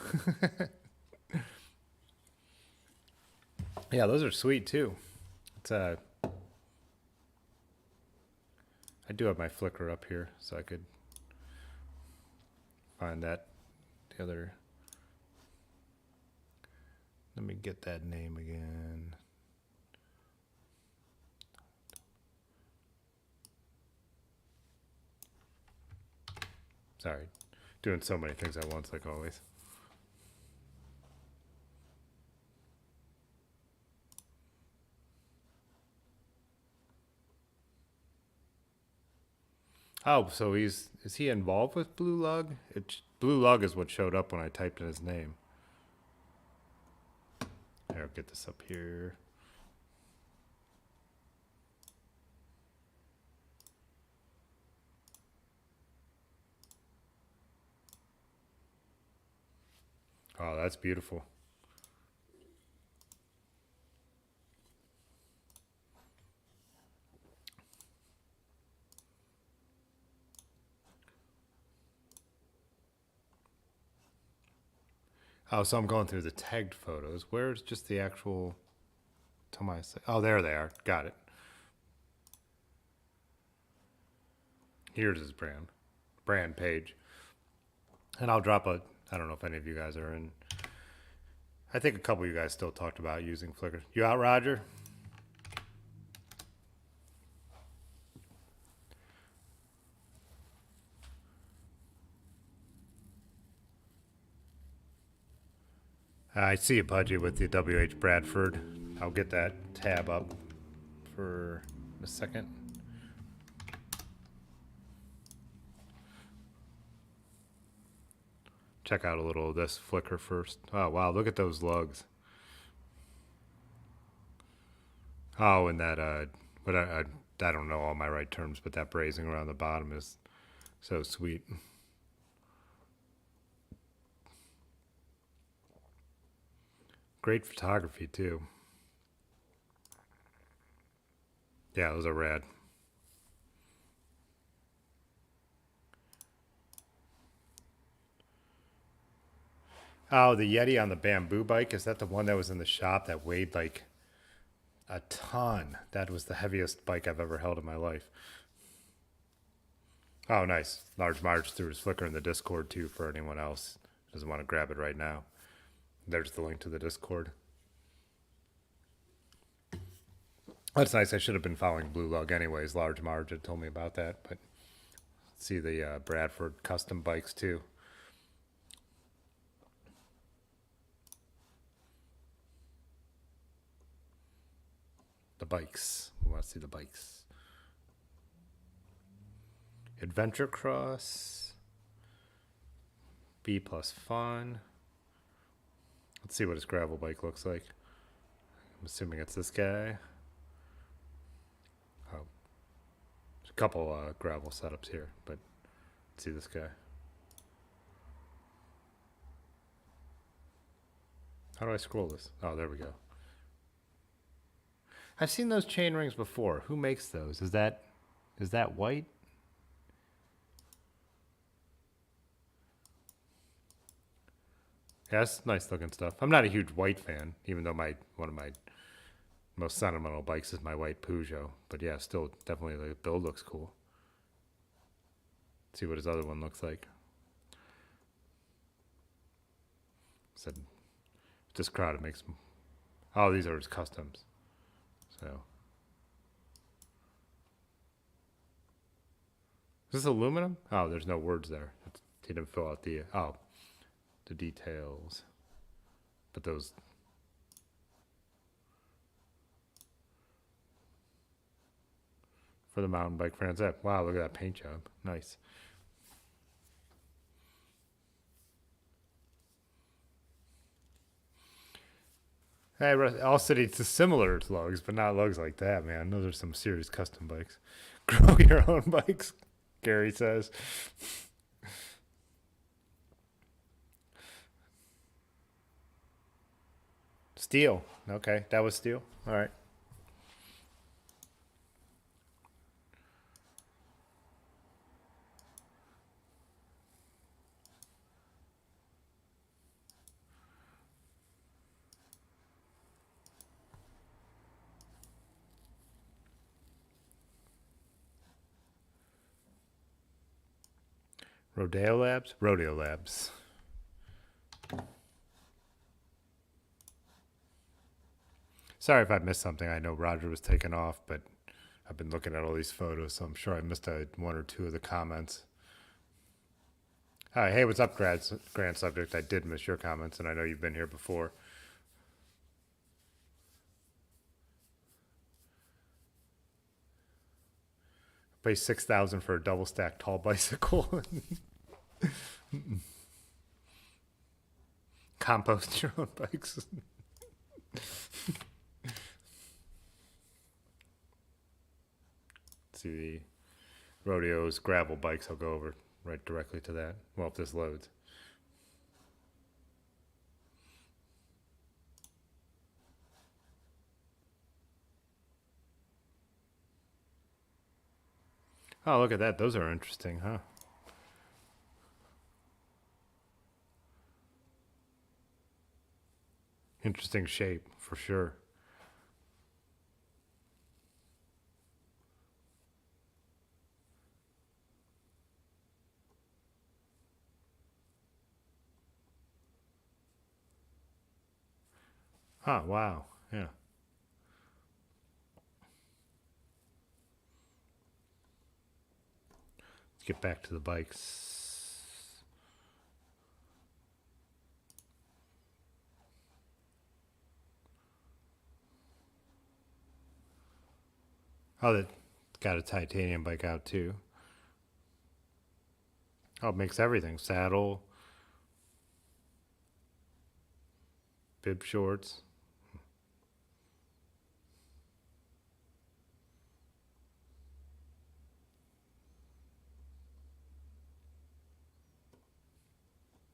Yeah, those are sweet too. It's I do have my Flickr up here, so I could find that. The other. Let me get that name again. Sorry, doing so many things at once, like always. Oh, so is he involved with Blue Lug? Blue Lug is what showed up when I typed in his name. Here, I'll get this up here. Oh, that's beautiful. Oh, so I'm going through the tagged photos. Where's just the actual... Oh, there they are. Got it. Here's his brand page. And I'll drop a... I don't know if any of you guys are in. I think a couple of you guys still talked about using Flickr. You out, Roger? I see a budget with the WH Bradford. I'll get that tab up for a second. Check out a little of this Flickr first. Oh, wow, look at those lugs. Oh, and that, but I don't know all my right terms, but that brazing around the bottom is so sweet. Great photography, too. Yeah, those are rad. Oh, the Yeti on the bamboo bike, is that the one that was in the shop that weighed like a ton? That was the heaviest bike I've ever held in my life. Oh, nice. Large Marge threw his Flickr in the Discord, too, for anyone else who doesn't want to grab it right now. There's the link to the Discord. That's nice. I should have been following Blue Lug anyways. Large Marge had told me about that. But see the Bradford custom bikes, too. The bikes. We want to see the bikes. Adventure Cross. B plus Fun. Let's see what his gravel bike looks like. I'm assuming it's this guy. Oh, there's a couple gravel setups here, but let's see this guy. How do I scroll this? Oh, there we go. I've seen those chain rings before. Who makes those? Is that white? Yeah, that's nice looking stuff. I'm not a huge white fan, even though one of my most sentimental bikes is my white Peugeot. But yeah, still definitely the build looks cool. Let's see what his other one looks like. Said this crowd makes. Oh, these are his customs. So is this aluminum? Oh, there's no words there. He didn't fill out the the details. But those for the mountain bike fans. Wow, look at that paint job. Nice. Hey, all cities similar to lugs, but not lugs like that, man. Those are some serious custom bikes. Grow your own bikes, Gary says. Steel. Okay, that was steel. All right. Rodeo Labs? Rodeo Labs. Sorry if I missed something. I know Roger was taken off, but I've been looking at all these photos, so I'm sure I missed one or two of the comments. Hi, hey, what's up, Grand Subject? I did miss your comments, and I know you've been here before. Pay $6,000 for a double stack tall bicycle. Compost your own bikes. See the Rodeo's gravel bikes. I'll go over right directly to that. Well, if this loads. Oh, look at that. Those are interesting, huh? Interesting shape, for sure. Huh, wow. Yeah. Let's get back to the bikes. Oh, that got a titanium bike out too. Oh, it makes everything. Saddle, bib shorts.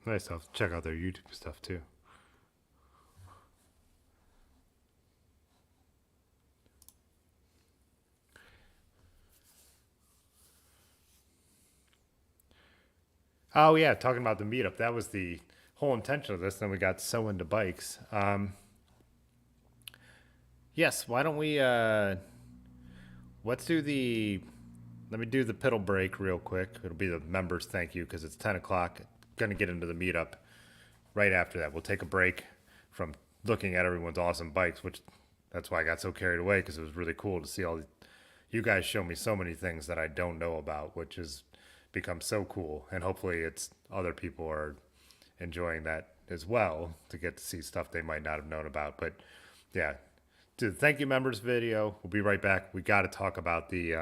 Nice stuff. Check out their YouTube stuff too. Oh yeah, talking about the meetup. That was the whole intention of this. Then we got so into bikes. Yes, why don't we let's do let me do the pedal break real quick. It'll be the members thank you because it's 10 o'clock. Gonna get into the meetup right after that. We'll take a break from looking at everyone's awesome bikes, which that's why I got so carried away because it was really cool to see you guys show me so many things that I don't know about, which has become so cool. And hopefully it's other people are enjoying that as well to get to see stuff they might not have known about. But yeah, to the thank you members video, we'll be right back. We got to talk about the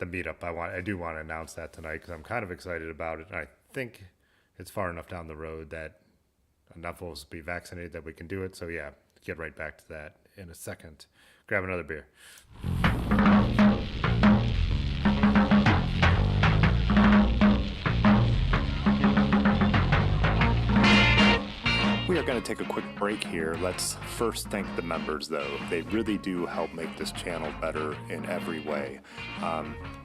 meetup. I do want to announce that tonight because I'm kind of excited about it. And I think it's far enough down the road that enough of us will be vaccinated that we can do it. So yeah, get right back to that in a second. Grab another beer. We are going to take a quick break here. Let's first thank the members, though. They really do help make this channel better in every way.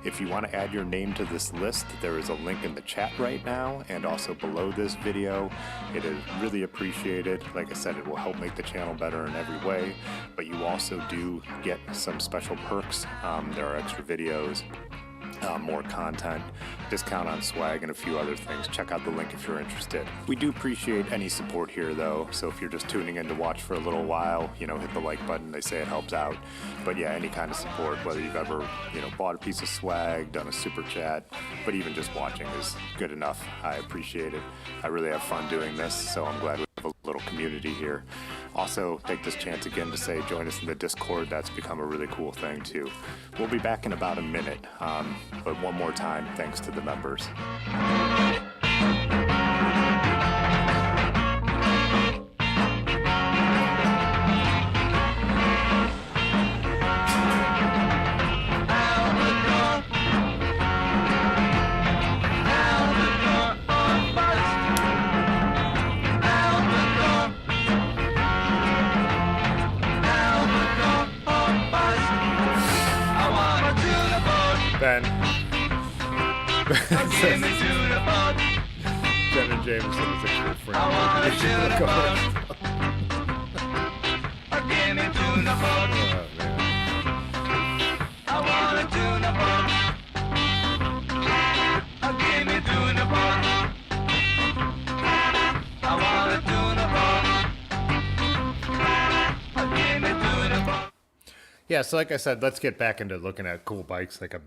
If you want to add your name to this list, there is a link in the chat right now and also below this video. It is really appreciated. Like I said, it will help make the channel better in every way, but you also do get some special perks. There are extra videos, more content, discount on swag, and a few other things. Check out the link if you're interested. We do appreciate any support here, though, so if you're just tuning in to watch for a little while, hit the like button. They say it helps out. But yeah, any kind of support, whether you've ever, bought a piece of swag, done a super chat, but even just watching is good enough. I appreciate it. I really have fun doing this, so I'm glad we have a little community here. Also, take this chance again to say join us in the Discord. That's become a really cool thing too. We'll be back in about a minute, but one more time, thanks to the members. Ben. Ben and Jameson is a cool friend. Yeah, so like I said, let's get back into looking at cool bikes. Like I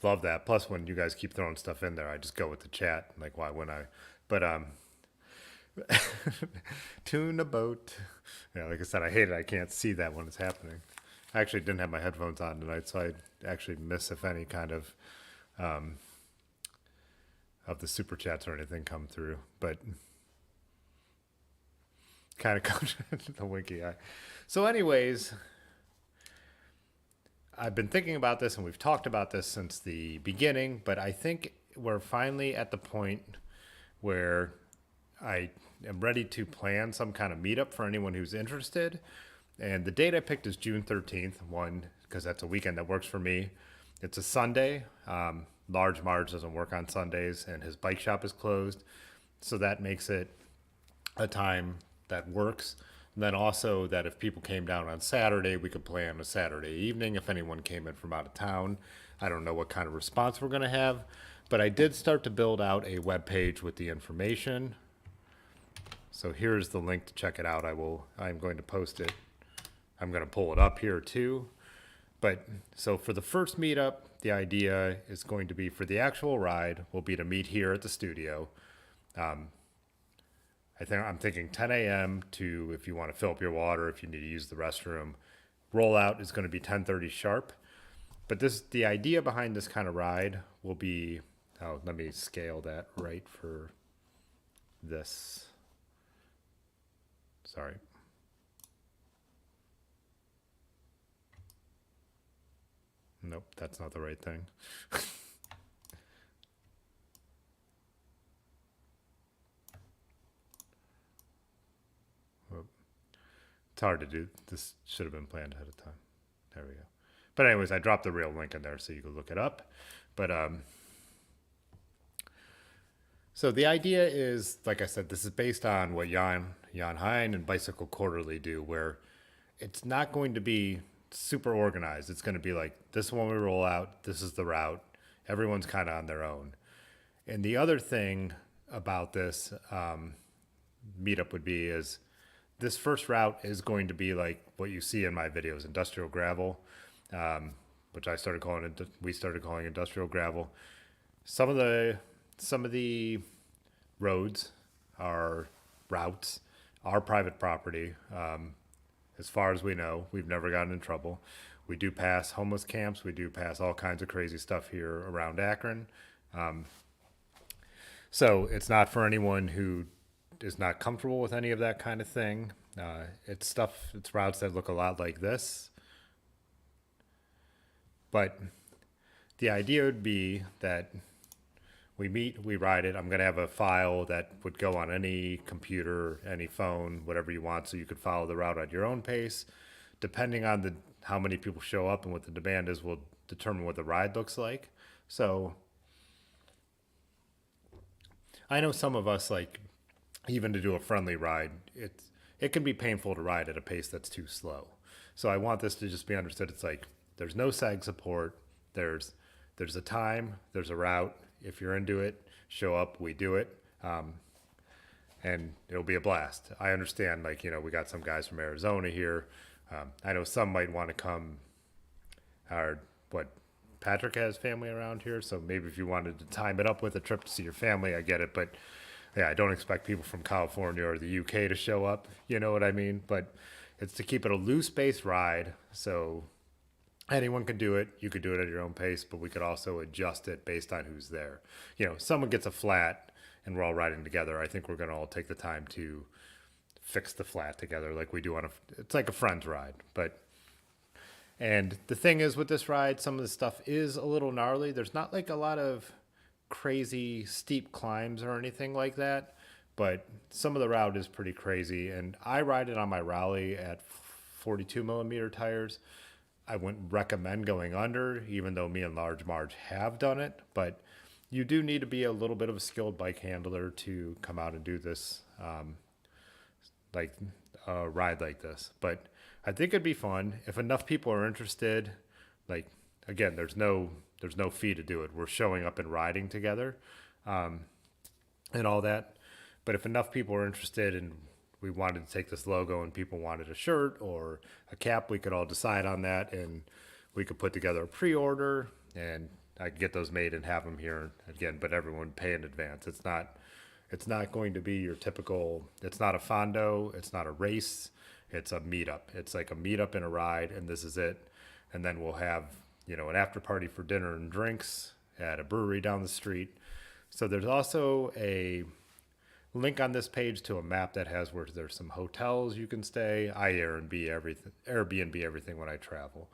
love that. Plus, when you guys keep throwing stuff in there, I just go with the chat. Like, why wouldn't I? But tune a boat. Yeah, like I said, I hate it. I can't see that when it's happening. I actually didn't have my headphones on tonight, so I actually miss if any kind of the super chats or anything come through. But kind of comes the winky eye. So, anyways. I've been thinking about this, and we've talked about this since the beginning, but I think we're finally at the point where I am ready to plan some kind of meetup for anyone who's interested. And the date I picked is June 13th, because that's a weekend that works for me. It's a Sunday. Large Marge doesn't work on Sundays, and his bike shop is closed. So that makes it a time that works. And then also that if people came down on Saturday, we could plan a Saturday evening if anyone came in from out of town. I don't know what kind of response we're going to have, but I did start to build out a web page with the information. So here's the link to check it out. I'm going to post it. I'm going to pull it up here too. But so for the first meetup, the idea is going to be for the actual ride will be to meet here at the studio. I'm thinking 10 a.m. to, if you want to fill up your water, if you need to use the restroom. Rollout is going to be 10:30 sharp. But the idea behind this kind of ride will be, let me scale that right for this. Sorry. Nope, that's not the right thing. It's hard to do. This should have been planned ahead of time. There we go. But anyways, I dropped the real link in there so you can look it up. But so the idea is, like I said, this is based on what Jan Hein and Bicycle Quarterly do, where it's not going to be super organized. It's going to be like, this is when we roll out, this is the route. Everyone's kind of on their own. And the other thing about this meetup would be is, this first route is going to be like what you see in my videos, industrial gravel, which we started calling industrial gravel. Some of the roads are routes, are private property. As far as we know, we've never gotten in trouble. We do pass homeless camps. We do pass all kinds of crazy stuff here around Akron. So it's not for anyone who is not comfortable with any of that kind of thing. It's routes that look a lot like this. But the idea would be that we meet, we ride it. I'm going to have a file that would go on any computer, any phone, whatever you want, so you could follow the route at your own pace. Depending on how many people show up and what the demand is will determine what the ride looks like. So I know some of us, like, even to do a friendly ride, it can be painful to ride at a pace that's too slow. So I want this to just be understood. It's like, there's no sag support. There's a time, there's a route. If you're into it, show up, we do it. And it'll be a blast. I understand, like, we got some guys from Arizona here. I know some might want to come, Patrick has family around here. So maybe if you wanted to time it up with a trip to see your family, I get it. But yeah, I don't expect people from California or the UK to show up. You know what I mean? But it's to keep it a loose-based ride. So anyone can do it. You could do it at your own pace, but we could also adjust it based on who's there. Someone gets a flat and we're all riding together. I think we're going to all take the time to fix the flat together like we do it's like a friend's ride. And the thing is with this ride, some of the stuff is a little gnarly. There's not like a lot of crazy steep climbs or anything like that, but some of the route is pretty crazy. And I ride it on my Raleigh at 42 millimeter tires. I wouldn't recommend going under, even though me and Large Marge have done it. But you do need to be a little bit of a skilled bike handler to come out and do this, like a ride like this. But I think it'd be fun if enough people are interested. Like again, there's no fee to do it. We're showing up and riding together, and all that. But if enough people are interested and we wanted to take this logo and people wanted a shirt or a cap, we could all decide on that and we could put together a pre-order and I could get those made and have them here again, but everyone pay in advance. It's not going to be your typical, it's not a fondo, it's not a race, it's a meetup. It's like a meetup and a ride and this is it. And then we'll have, an after party for dinner and drinks at a brewery down the street. So there's also a link on this page to a map that has where there's some hotels you can stay. I Airbnb everything when I travel.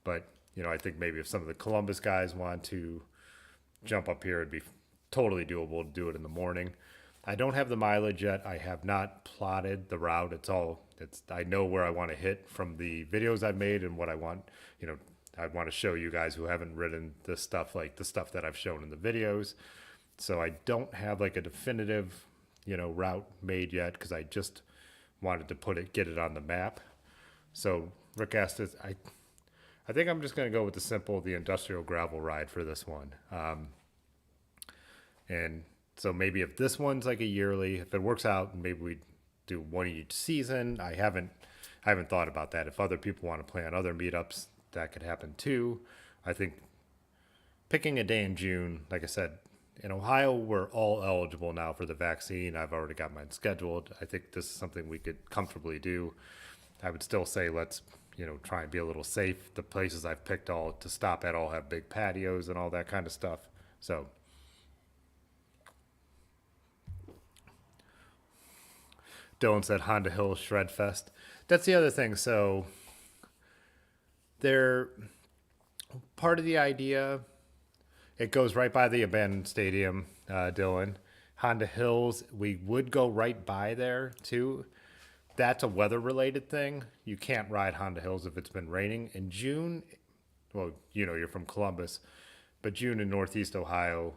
But, I think maybe if some of the Columbus guys want to jump up here, it'd be totally doable to do it in the morning. I don't have the mileage yet. I have not plotted the route. I know where I want to hit from the videos I've made and what I want, I want to show you guys who haven't ridden this stuff, like the stuff that I've shown in the videos. So I don't have like a definitive, route made yet because I just wanted to get it on the map. So Rick asked us, I think I'm just going to go with the industrial gravel ride for this one. And so maybe if this one's like a yearly, if it works out, maybe we do one each season. I haven't thought about that. If other people want to plan other meetups, that could happen too. I think picking a day in June, like I said, in Ohio, we're all eligible now for the vaccine. I've already got mine scheduled. I think this is something we could comfortably do. I would still say let's, try and be a little safe. The places I've picked all to stop at all have big patios and all that kind of stuff. So Dylan said Honda Hills Shred Fest. That's the other thing. So they're part of the idea. It goes right by the abandoned stadium, Dylan. Honda Hills, we would go right by there too. That's a weather-related thing. You can't ride Honda Hills if it's been raining. In June, well, you're from Columbus, but June in Northeast Ohio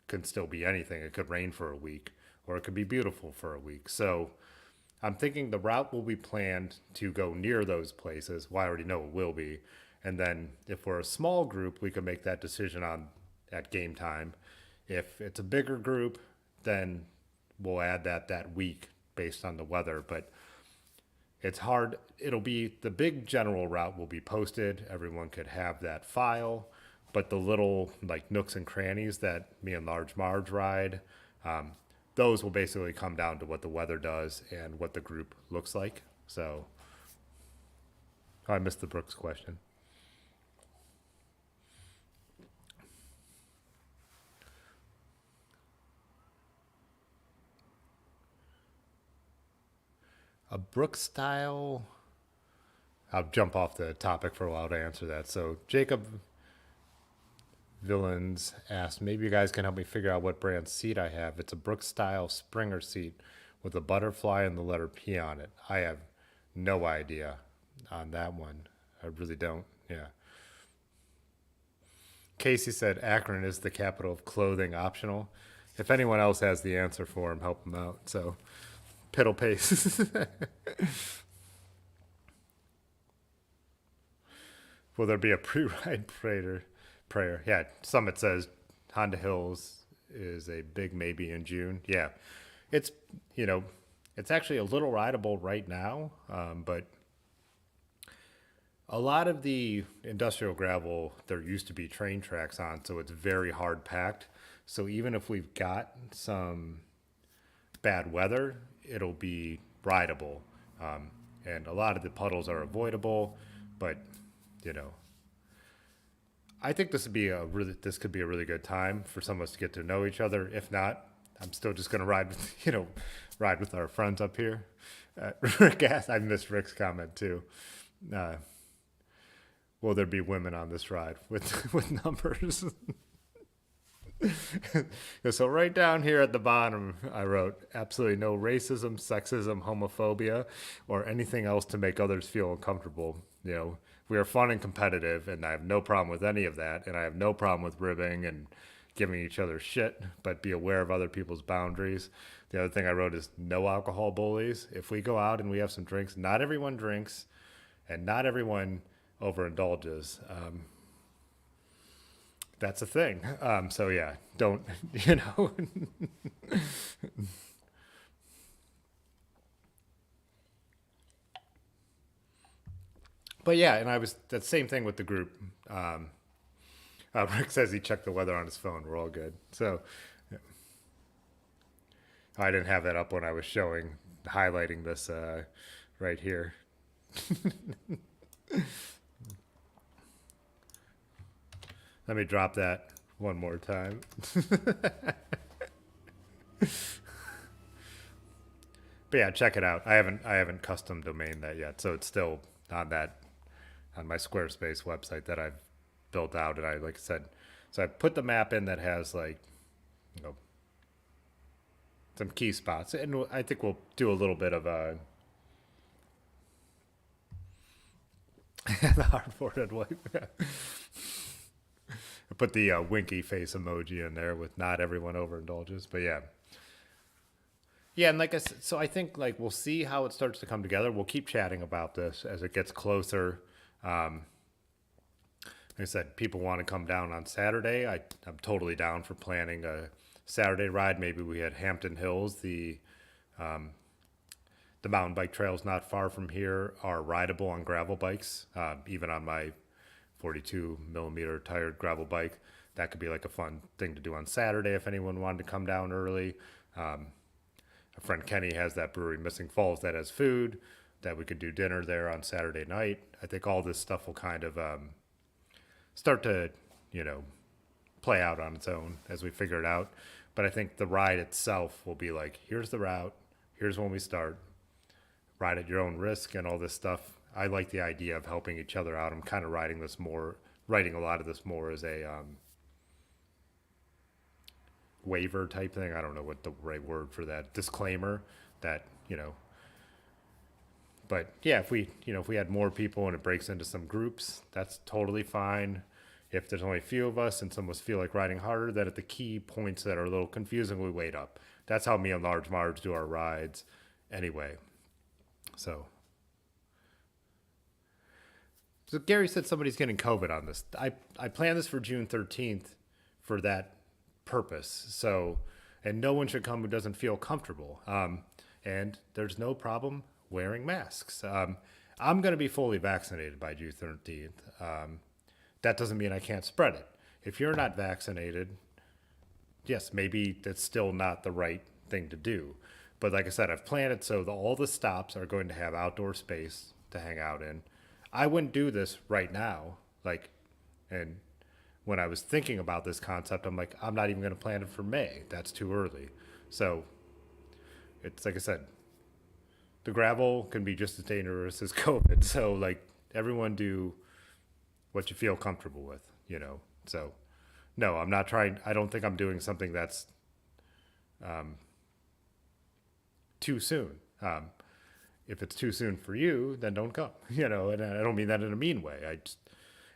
can still be anything. It could rain for a week, or it could be beautiful for a week. So I'm thinking the route will be planned to go near those places. Well, I already know it will be. And then if we're a small group, we can make that decision at game time. If it's a bigger group, then we'll add that week based on the weather. But it's hard. It'll be the big general route will be posted. Everyone could have that file, but the little like nooks and crannies that me and Large Marge ride, those will basically come down to what the weather does and what the group looks like. So I missed the Brooks question. A Brooks style. I'll jump off the topic for a while to answer that. So Jacob Villains asked, maybe you guys can help me figure out what brand seat I have. It's a Brooks style Springer seat with a butterfly and the letter P on it. I have no idea on that one. I really don't. Yeah. Casey said Akron is the capital of clothing optional. If anyone else has the answer for him, help him out. So Piddle pace. Will there be a pre-ride prayer? Yeah, Summit says Honda Hills is a big maybe in June. Yeah, it's it's actually a little rideable right now, but a lot of the industrial gravel there used to be train tracks on, so it's very hard packed. So even if we've got some bad weather, it'll be rideable, and a lot of the puddles are avoidable. But I think this could be a really good time for some of us to get to know each other. If not, I'm still just gonna ride with our friends up here. Rick asked, I missed Rick's comment too. Will there be women on this ride with numbers? So right down here at the bottom, I wrote absolutely no racism, sexism, homophobia, or anything else to make others feel uncomfortable. You know, we are fun and competitive, and I have no problem with any of that. And I have no problem with ribbing and giving each other shit, but be aware of other people's boundaries. The other thing I wrote is no alcohol bullies. If we go out and we have some drinks, not everyone drinks, and not everyone overindulges. That's a thing. So yeah, don't, you know. But yeah, and I was that same thing with the group. Um, Rick says he checked the weather on his phone. We're all good. So I didn't have that up when I was showing, highlighting this right here. Let me drop that one more time. But yeah, check it out. I haven't custom domained that yet, so it's still on that on my Squarespace website that I've built out. And I, like I said, so I put the map in that has, like, you know, some key spots, and I think we'll do a little bit of a the hard-boarded wipe. I put the winky face emoji in there with not everyone overindulges, but yeah. Yeah, and like I said, so I think, like, we'll see how it starts to come together. We'll keep chatting about this as it gets closer. Um, like I said, people want to come down on Saturday. I'm totally down for planning a Saturday ride. Maybe we had Hampton Hills. The mountain bike trails not far from here are rideable on gravel bikes, even on my 42 millimeter tired gravel bike. That could be like a fun thing to do on Saturday if anyone wanted to come down early. A friend Kenny has that brewery Missing Falls that has food that we could do dinner there on Saturday night. I think all this stuff will kind of start to, you know, play out on its own as we figure it out. But I think the ride itself will be like, here's the route, here's when we start, ride at your own risk and all this stuff. I like the idea of helping each other out. I'm kind of writing a lot of this more as a waiver type thing. I don't know what the right word for that, disclaimer that, you know, but yeah, if we had more people and it breaks into some groups, that's totally fine. If there's only a few of us and some of us feel like riding harder, then at the key points that are a little confusing, we wait up. That's how me and Large Marge do our rides anyway. So Gary said somebody's getting COVID on this. I planned this for June 13th for that purpose. So, and no one should come who doesn't feel comfortable. And there's no problem wearing masks. I'm going to be fully vaccinated by June 13th. That doesn't mean I can't spread it. If you're not vaccinated, yes, maybe that's still not the right thing to do. But like I said, I've planned it so that all the stops are going to have outdoor space to hang out in. I wouldn't do this right now. Like, and when I was thinking about this concept, I'm like, I'm not even going to plan it for May. That's too early. So it's like I said, the gravel can be just as dangerous as COVID. So, like, everyone do what you feel comfortable with, you know? So no, I'm not trying. I don't think I'm doing something that's too soon. If it's too soon for you, then don't come, you know, and I don't mean that in a mean way.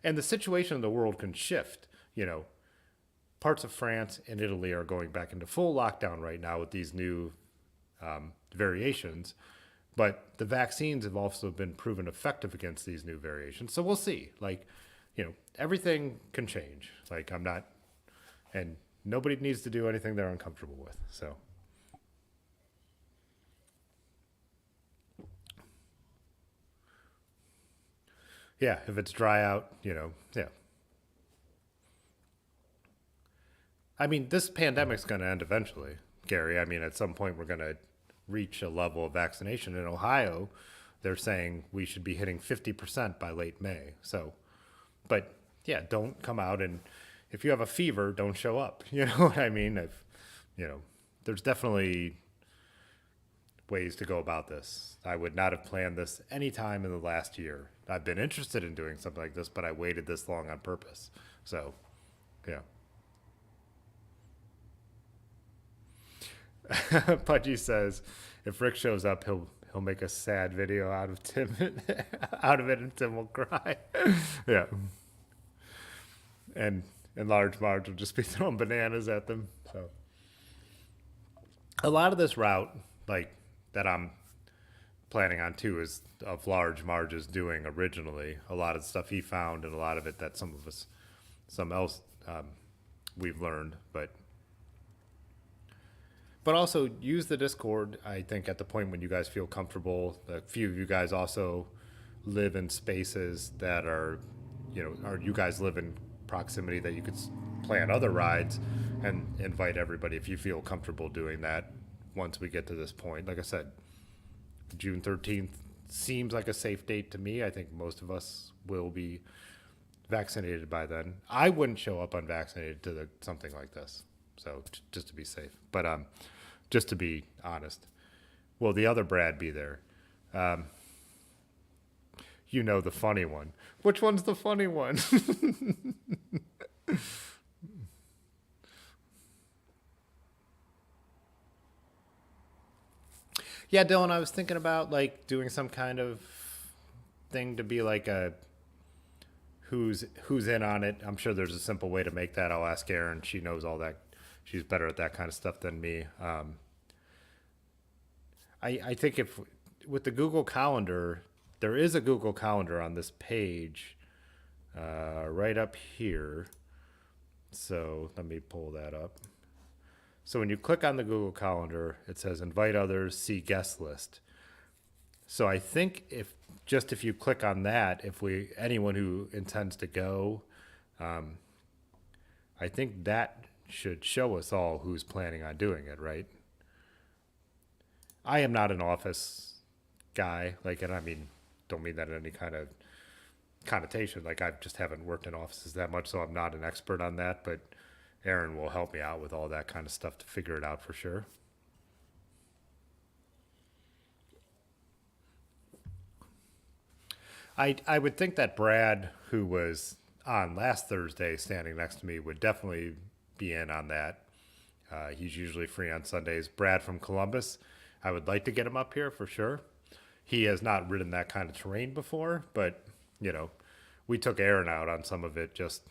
And the situation in the world can shift, you know. Parts of France and Italy are going back into full lockdown right now with these new variations, but the vaccines have also been proven effective against these new variations. So we'll see. Like, you know, everything can change. Like, I'm not, and nobody needs to do anything they're uncomfortable with. So. Yeah, if it's dry out, you know, yeah. I mean, this pandemic's going to end eventually, Gary. I mean, at some point, we're going to reach a level of vaccination. In Ohio, they're saying we should be hitting 50% by late May. So, but yeah, don't come out, and if you have a fever, don't show up. You know what I mean? If, you know, there's definitely ways to go about this. I would not have planned this any time in the last year. I've been interested in doing something like this, but I waited this long on purpose. So, yeah. Pudgy says, if Rick shows up, he'll make a sad video out of Tim, out of it, and Tim will cry. Yeah, and large Marge will just be throwing bananas at them. So a lot of this route, like that I'm planning on too, is of large Marge's doing originally. A lot of the stuff he found, and a lot of it that some else we've learned, but also use the Discord. I think at the point when you guys feel comfortable, a few of you guys also live in spaces that are, or you guys live in proximity that you could plan other rides and invite everybody if you feel comfortable doing that. Once we get to this point, like I said, June 13th seems like a safe date to me. I think most of us will be vaccinated by then. I wouldn't show up unvaccinated to something like this, so just to be safe. But just to be honest, will the other Brad be there? The funny one. Which one's the funny one? Yeah, Dylan, I was thinking about like doing some kind of thing to be like a who's in on it. I'm sure there's a simple way to make that. I'll ask Erin. She knows all that. She's better at that kind of stuff than me. I think if with the Google Calendar, there is a Google Calendar on this page right up here. So let me pull that up. So when you click on the Google Calendar, it says invite others, see guest list. So I think if you click on that, anyone who intends to go, I think that should show us all who's planning on doing it, right? I am not an office guy, and I mean, don't mean that in any kind of connotation. Like I just haven't worked in offices that much, so I'm not an expert on that, but Erin will help me out with all that kind of stuff to figure it out for sure. I would think that Brad, who was on last Thursday standing next to me, would definitely be in on that. He's usually free on Sundays. Brad from Columbus, I would like to get him up here for sure. He has not ridden that kind of terrain before, but, we took Erin out on some of it just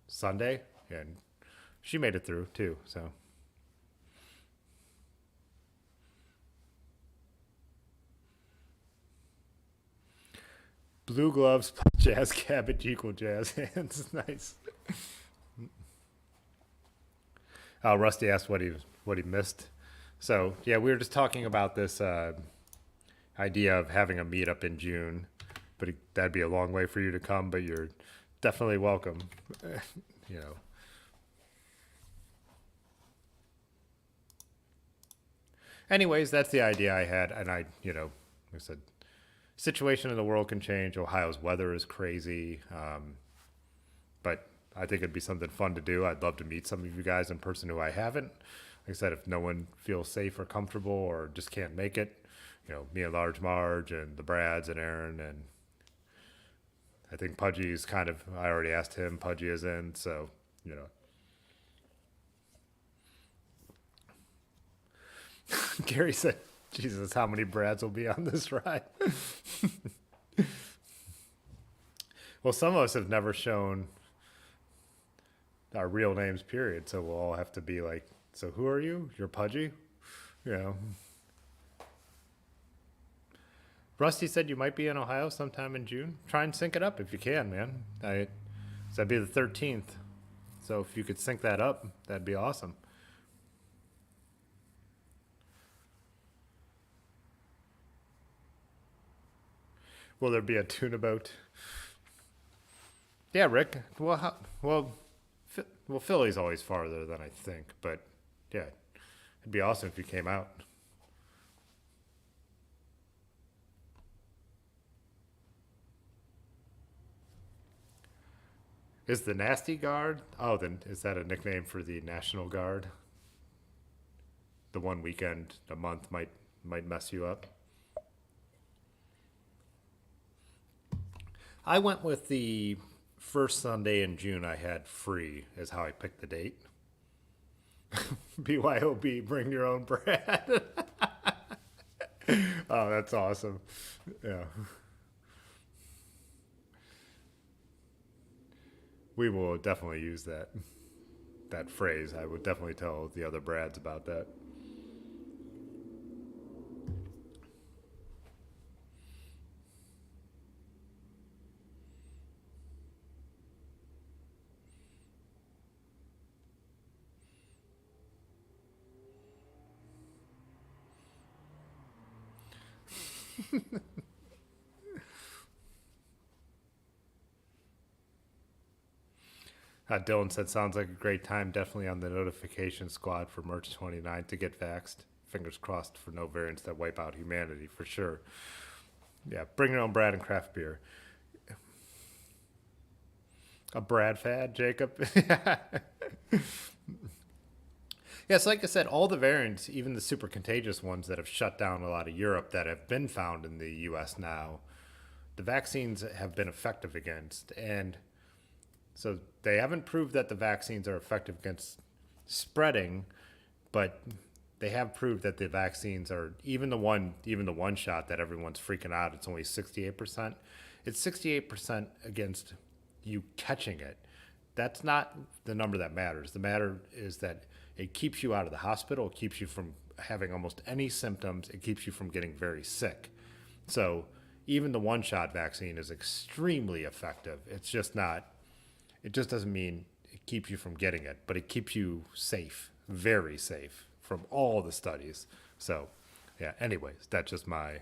Sunday, and she made it through too. So blue gloves, jazz cabbage equal jazz hands. Nice. Rusty asked what he missed. So yeah, we were just talking about this idea of having a meetup in June, but that'd be a long way for you to come. But you're definitely welcome. Anyways, that's the idea I had, and like I said, situation in the world can change. Ohio's weather is crazy, but I think it'd be something fun to do. I'd love to meet some of you guys in person who I haven't. Like I said, if no one feels safe or comfortable or just can't make it, me and Large Marge and the Brads and Erin, and I think Pudgy's I already asked him, Pudgy is in, so, Gary said, Jesus, how many Brads will be on this ride? Well, some of us have never shown our real names, period, so we'll all have to be like, so who are you? You're Pudgy? Rusty said you might be in Ohio sometime in June. Try and sync it up if you can, man. So that'd be the 13th. So if you could sync that up, that'd be awesome. Will there be a tunabout? Yeah, Rick. Well, Philly's always farther than I think, but yeah, it'd be awesome if you came out. Is the Nasty Guard? Oh, then is that a nickname for the National Guard? The one weekend a month might mess you up. I went with the first Sunday in June I had free, is how I picked the date. BYOB, bring your own Brad. That's awesome. Yeah. We will definitely use that phrase. I would definitely tell the other Brads about that. Dylan said, sounds like a great time. Definitely on the notification squad for March 29th to get vaxxed. Fingers crossed for no variants that wipe out humanity for sure. Yeah, bring your own Brad and craft beer. A Brad fad, Jacob? Yes, like I said, all the variants, even the super contagious ones that have shut down a lot of Europe that have been found in the US now, the vaccines have been effective against. And so they haven't proved that the vaccines are effective against spreading, but they have proved that the vaccines are even the one shot that everyone's freaking out. It's only 68%. It's 68% against you catching it. That's not the number that matters. The matter is that it keeps you out of the hospital. It keeps you from having almost any symptoms. It keeps you from getting very sick. So even the one shot vaccine is extremely effective. It's just not, it just doesn't mean it keeps you from getting it, but it keeps you safe, very safe from all the studies. So, yeah, anyways, that's just my.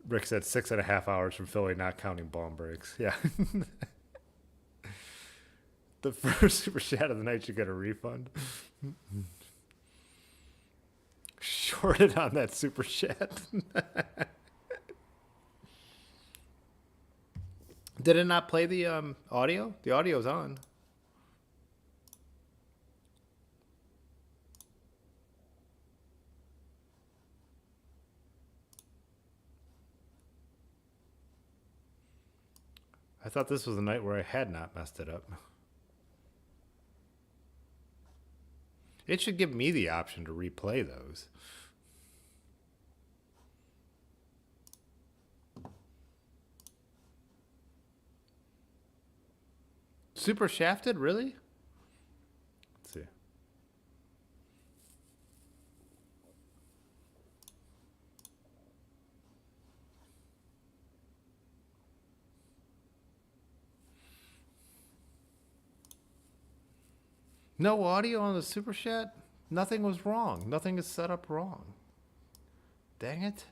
Rick said 6.5 hours from Philly, not counting bomb breaks. Yeah. The first super chat of the night, you get a refund. Shorted on that super chat. Did it not play the audio? The audio's on. I thought this was the night where I had not messed it up. It should give me the option to replay those. Super shafted, really? Let's see. No audio on the super chat? Nothing was wrong. Nothing is set up wrong. Dang it.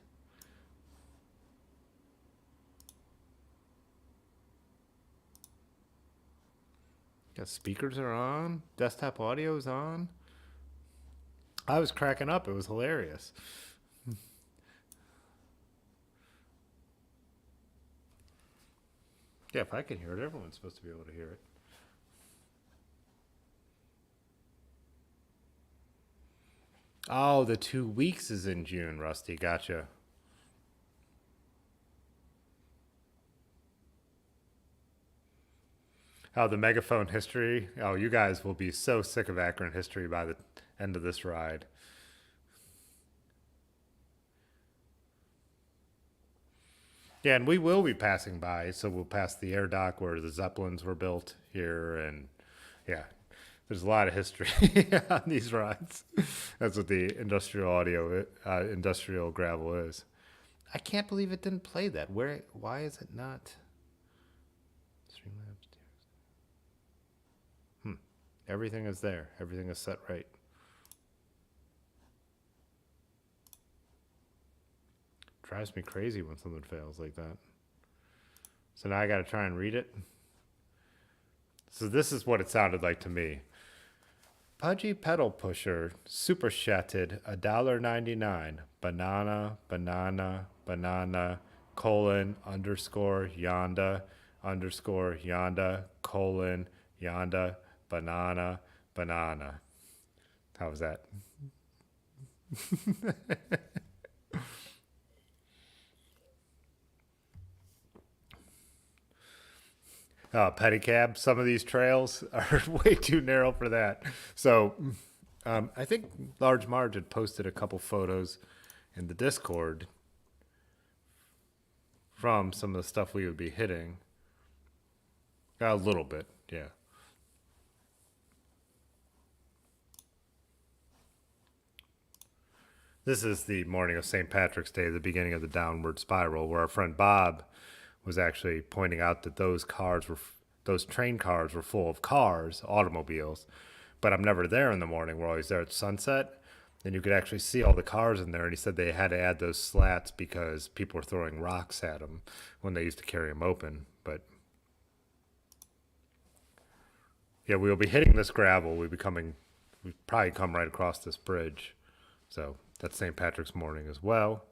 Got speakers are on. Desktop audio is on. I was cracking up. It was hilarious. Yeah, if I can hear it, everyone's supposed to be able to hear it. Oh, the 2 weeks is in June, Rusty. Gotcha. Oh, the megaphone history. Oh, you guys will be so sick of Akron history by the end of this ride. Yeah, and we will be passing by. So we'll pass the air dock where the Zeppelins were built here. And yeah, there's a lot of history on these rides. That's what the industrial audio, industrial gravel is. I can't believe it didn't play that. Why is it not? Streamlabs. Everything is there. Everything is set right. Drives me crazy when something fails like that. So now I got to try and read it. So this is what it sounded like to me. Pudgy pedal pusher, super shatted, $1.99. Banana, banana, banana, colon, underscore, yonda, underscore, yonda, colon, yonda, banana, banana. How was that? Pedicab. Some of these trails are way too narrow for that. So I think Large Marge had posted a couple photos in the Discord from some of the stuff we would be hitting. A little bit, yeah. This is the morning of St. Patrick's Day, the beginning of the downward spiral, where our friend Bob was actually pointing out that those train cars were full of cars, automobiles. But I'm never there in the morning. We're always there at sunset, and you could actually see all the cars in there. And he said they had to add those slats because people were throwing rocks at them when they used to carry them open. But yeah, we'll be hitting this gravel. We probably come right across this bridge. So that's St. Patrick's morning as well.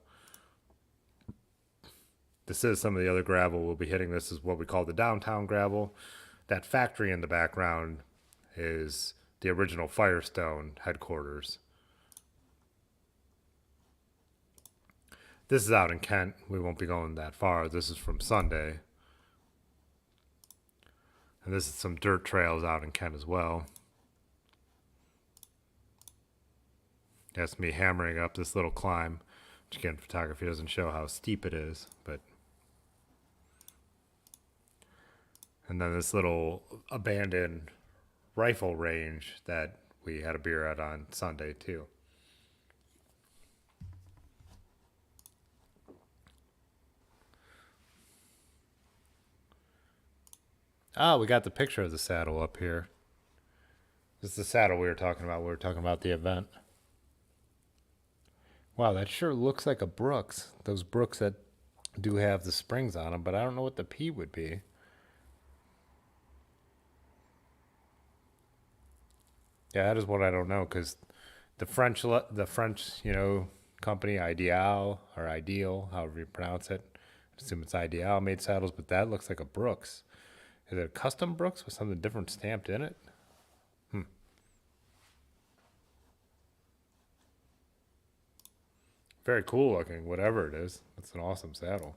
This is some of the other gravel we'll be hitting. This is what we call the downtown gravel. That factory in the background is the original Firestone headquarters. This is out in Kent. We won't be going that far. This is from Sunday. And this is some dirt trails out in Kent as well. That's me hammering up this little climb, which again, photography doesn't show how steep it is, but. And then this little abandoned rifle range that we had a beer at on Sunday too. Oh, we got the picture of the saddle up here. This is the saddle we were talking about. We were talking about the event. Wow, that sure looks like a Brooks. Those Brooks that do have the springs on them, but I don't know what the P would be. Yeah, that is what I don't know, because the French, company Ideal or Ideal, however you pronounce it, I assume it's Ideal, made saddles, but that looks like a Brooks. Is it a custom Brooks with something different stamped in it? Very cool looking, whatever it is. It's an awesome saddle.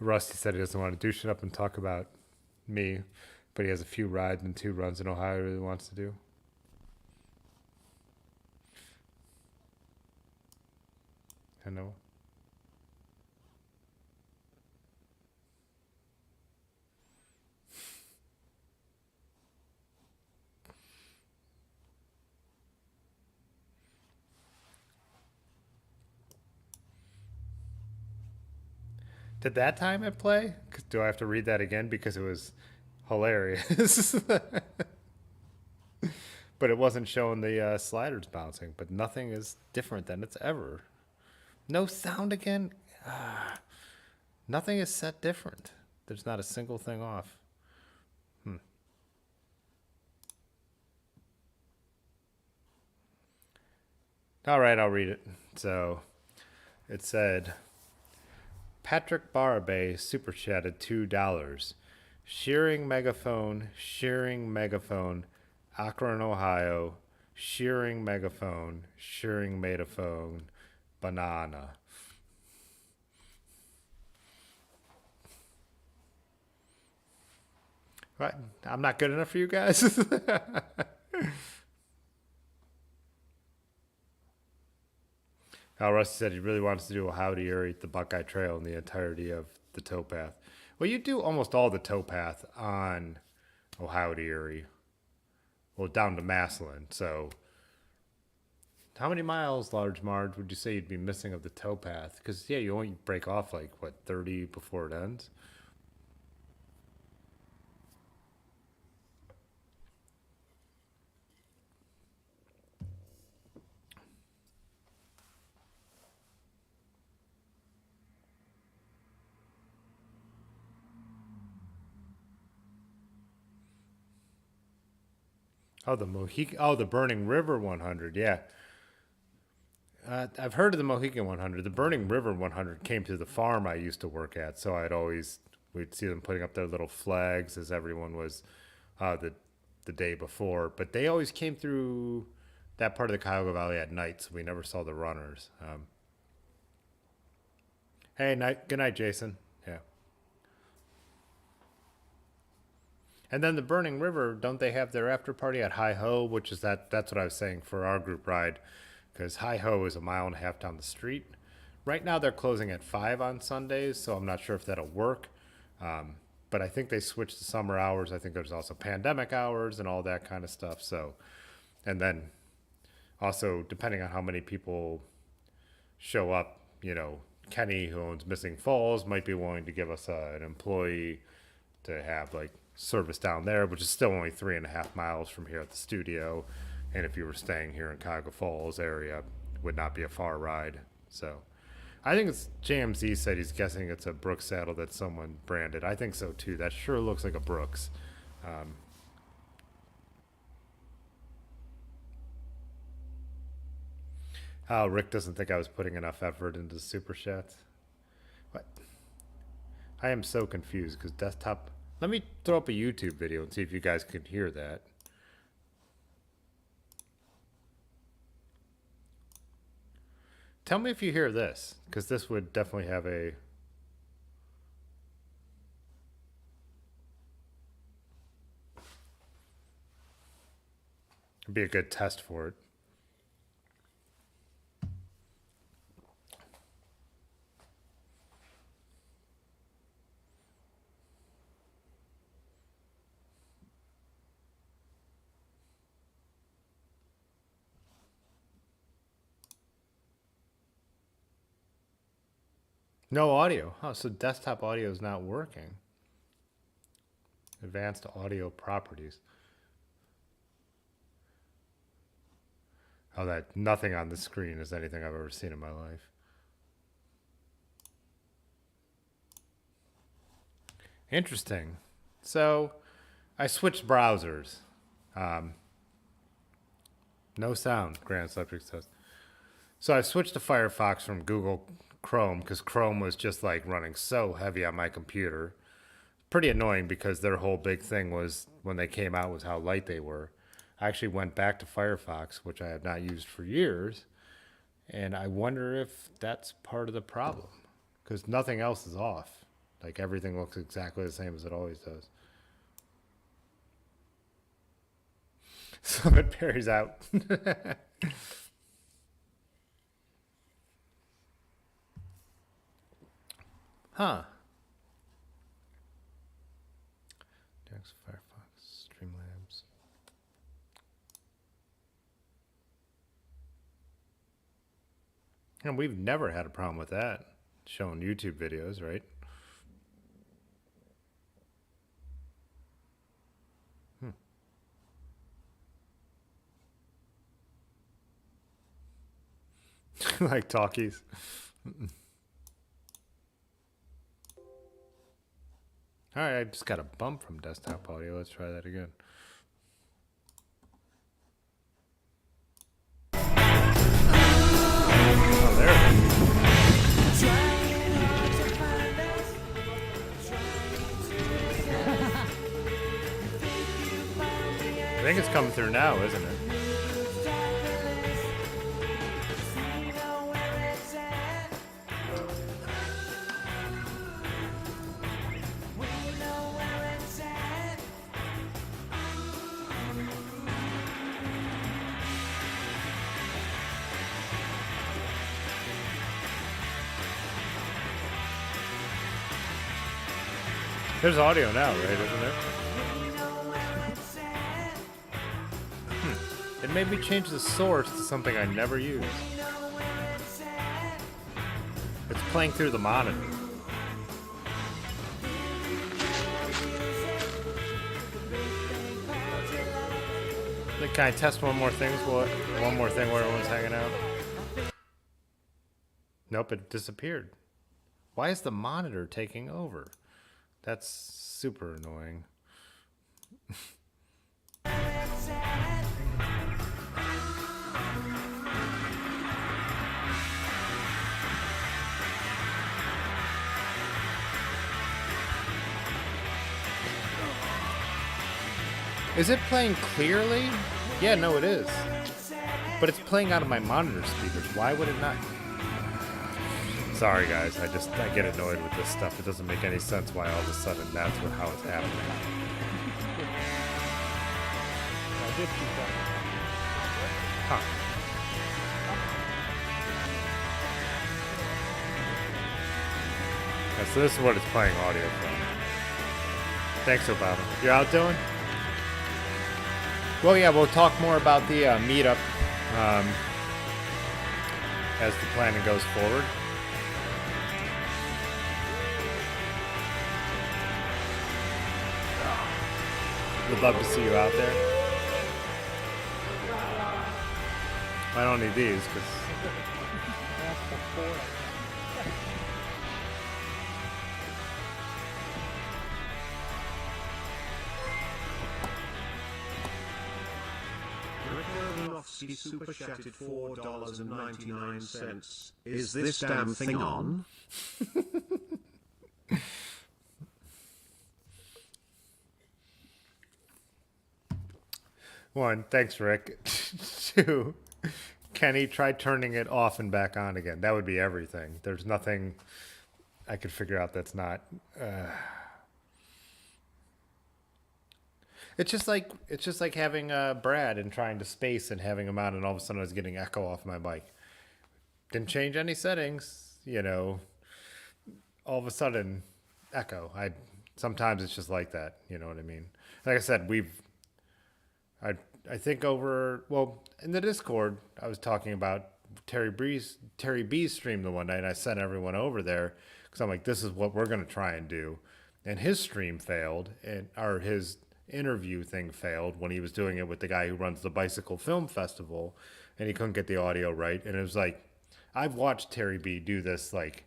Rusty said he doesn't want to douche it up and talk about me, but he has a few rides and 2 runs in Ohio he really wants to do. I know. Did that time it play? Do I have to read that again because it was hilarious? But it wasn't showing the sliders bouncing. But nothing is different than it's ever. No sound again. Nothing is set different. There's not a single thing off. All right, I'll read it. So it said Patrick Barabay super chatted $2. Shearing megaphone, Akron, Ohio. Shearing megaphone, banana. Right, I'm not good enough for you guys. Al Rusty said he really wants to do a Howdy Erie, the Buckeye Trail, in the entirety of the towpath. Well, you do almost all the towpath on Howdy Erie. Well, down to Maslin. So, how many miles, Large Marge, would you say you'd be missing of the towpath? Because, yeah, you only break off 30 before it ends? Oh, the Burning River 100, yeah. I've heard of the Mohican 100. The Burning River 100 came to the farm I used to work at, so we'd see them putting up their little flags as everyone was, the the day before, but they always came through that part of the Cuyahoga Valley at night, so we never saw the runners. Hey, good night, Jason. Yeah. And then the Burning River, don't they have their after party at Hi Ho, which is that's what I was saying for our group ride, because Hi Ho is a mile and a half down the street. Right now they're closing at 5 on Sundays, so I'm not sure if that'll work. But I think they switched to summer hours. I think there's also pandemic hours and all that kind of stuff. So, and then also depending on how many people show up, Kenny, who owns Missing Falls, might be willing to give us an employee to have like service down there, which is still only 3.5 miles from here at the studio. And if you were staying here in Cuyahoga Falls area, it would not be a far ride. So I think it's JMZ said he's guessing it's a Brooks saddle that someone branded. I think so too. That sure looks like a Brooks. Oh, Rick doesn't think I was putting enough effort into super chats. What? I am so confused because desktop. Let me throw up a YouTube video and see if you guys can hear that. Tell me if you hear this, because this would definitely have a... It'd be a good test for it. No audio. Oh, so desktop audio is not working. Advanced audio properties. Oh, that nothing on the screen is anything I've ever seen in my life. Interesting. So I switched browsers. No sound, Grand Subject says. So I switched to Firefox from Google Chrome because Chrome was just like running so heavy on my computer. Pretty annoying because their whole big thing was when they came out was how light they were. I actually went back to Firefox, which I have not used for years, and I wonder if that's part of the problem because nothing else is off. Like everything looks exactly the same as it always does. Summit Perry's out. Huh. Dex, Firefox, Streamlabs. And we've never had a problem with that. Showing YouTube videos, right? Like talkies. All right, I just got a bump from desktop audio. Let's try that again. Oh, there it is. I think it's coming through now, isn't it? There's audio now, right, isn't there? It made me change the source to something I never use. It's playing through the monitor. Can I test one more thing while everyone's hanging out? Nope, it disappeared. Why is the monitor taking over? That's super annoying. Is it playing clearly? Yeah, no, it is. But it's playing out of my monitor speakers. Why would it not? Sorry, guys. I get annoyed with this stuff. It doesn't make any sense why all of a sudden that's how it's happening. Huh. Yeah, so this is what it's playing audio from. Thanks, Obama. You're out, Dylan? Well, yeah, we'll talk more about the meetup as the planning goes forward. Would love to see you out there. I don't need these because. Super chatted $4.99. Is this damn thing on? One, thanks, Rick. Two, Kenny, try turning it off and back on again. That would be everything. There's nothing I could figure out that's not. It's just like having Brad and trying to space and having him on, and all of a sudden I was getting echo off my bike. Didn't change any settings, you know. All of a sudden, echo. Sometimes it's just like that, you know what I mean. Like I said, I think in the Discord I was talking about Terry B's stream the one night, and I sent everyone over there because I'm like, this is what we're gonna try and do, and his stream failed, or his interview thing failed when he was doing it with the guy who runs the Bicycle Film Festival, and he couldn't get the audio right. And it was like, I've watched Terry B do this like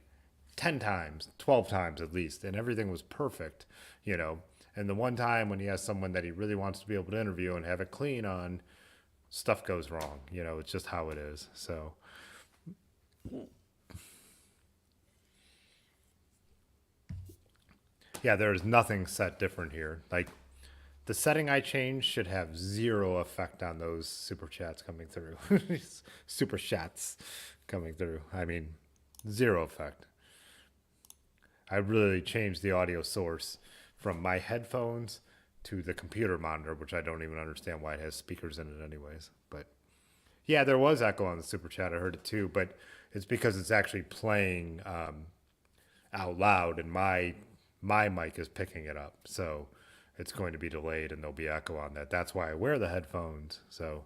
10 times, 12 times at least, and everything was perfect, you know. And the one time when he has someone that he really wants to be able to interview and have it clean on, stuff goes wrong, you know. It's just how it is. So yeah, there's nothing set different here. Like, the setting I changed should have zero effect on those super chats coming through. Super chats coming through. I mean, zero effect. I really changed the audio source from my headphones to the computer monitor, which I don't even understand why it has speakers in it anyways. But yeah, there was echo on the super chat. I heard it too, but it's because it's actually playing out loud, and my mic is picking it up. So it's going to be delayed and there'll be echo on that. That's why I wear the headphones. So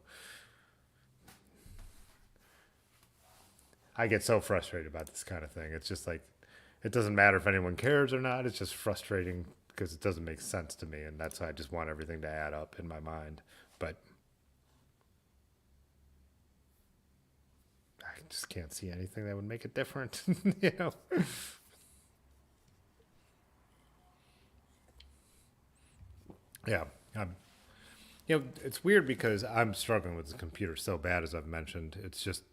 I get so frustrated about this kind of thing. It's just like, it doesn't matter if anyone cares or not. It's just frustrating because it doesn't make sense to me. And that's why I just want everything to add up in my mind. But I just can't see anything that would make it different, you know? Yeah. You know, it's weird because I'm struggling with the computer so bad, as I've mentioned. It's just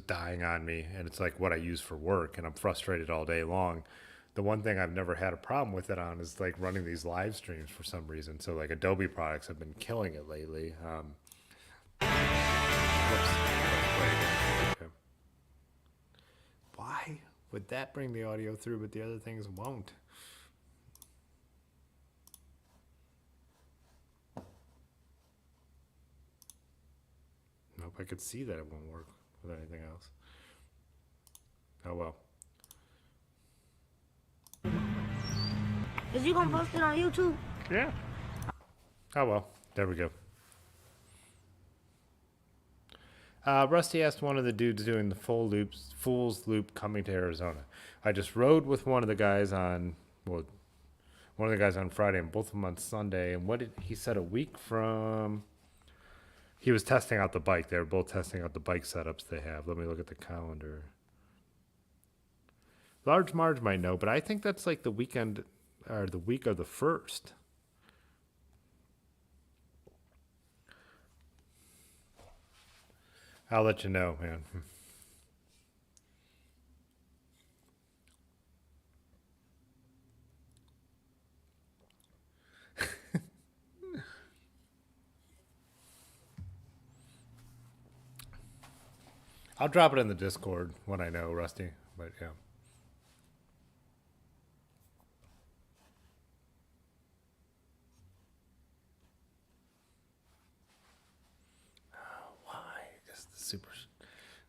dying on me, and it's like what I use for work, and I'm frustrated all day long. The one thing I've never had a problem with it on is like running these live streams for some reason. So like Adobe products have been killing it lately. Okay. Why would that bring the audio through, but the other things won't? Nope, I could see that it won't work with anything else. Oh well. Is you gonna post it on YouTube? Yeah. Oh well, there we go. Rusty asked one of the dudes doing the Fool's Loop coming to Arizona. I just rode with one of the guys on Friday and both of them on Sunday. And what did he said a week from? He was testing out the bike. They were both testing out the bike setups they have. Let me look at the calendar. Large Marge might know, but I think that's like the weekend or the week of the 1st. I'll let you know, man. I'll drop it in the Discord when I know, Rusty. But yeah. Why? Just the super.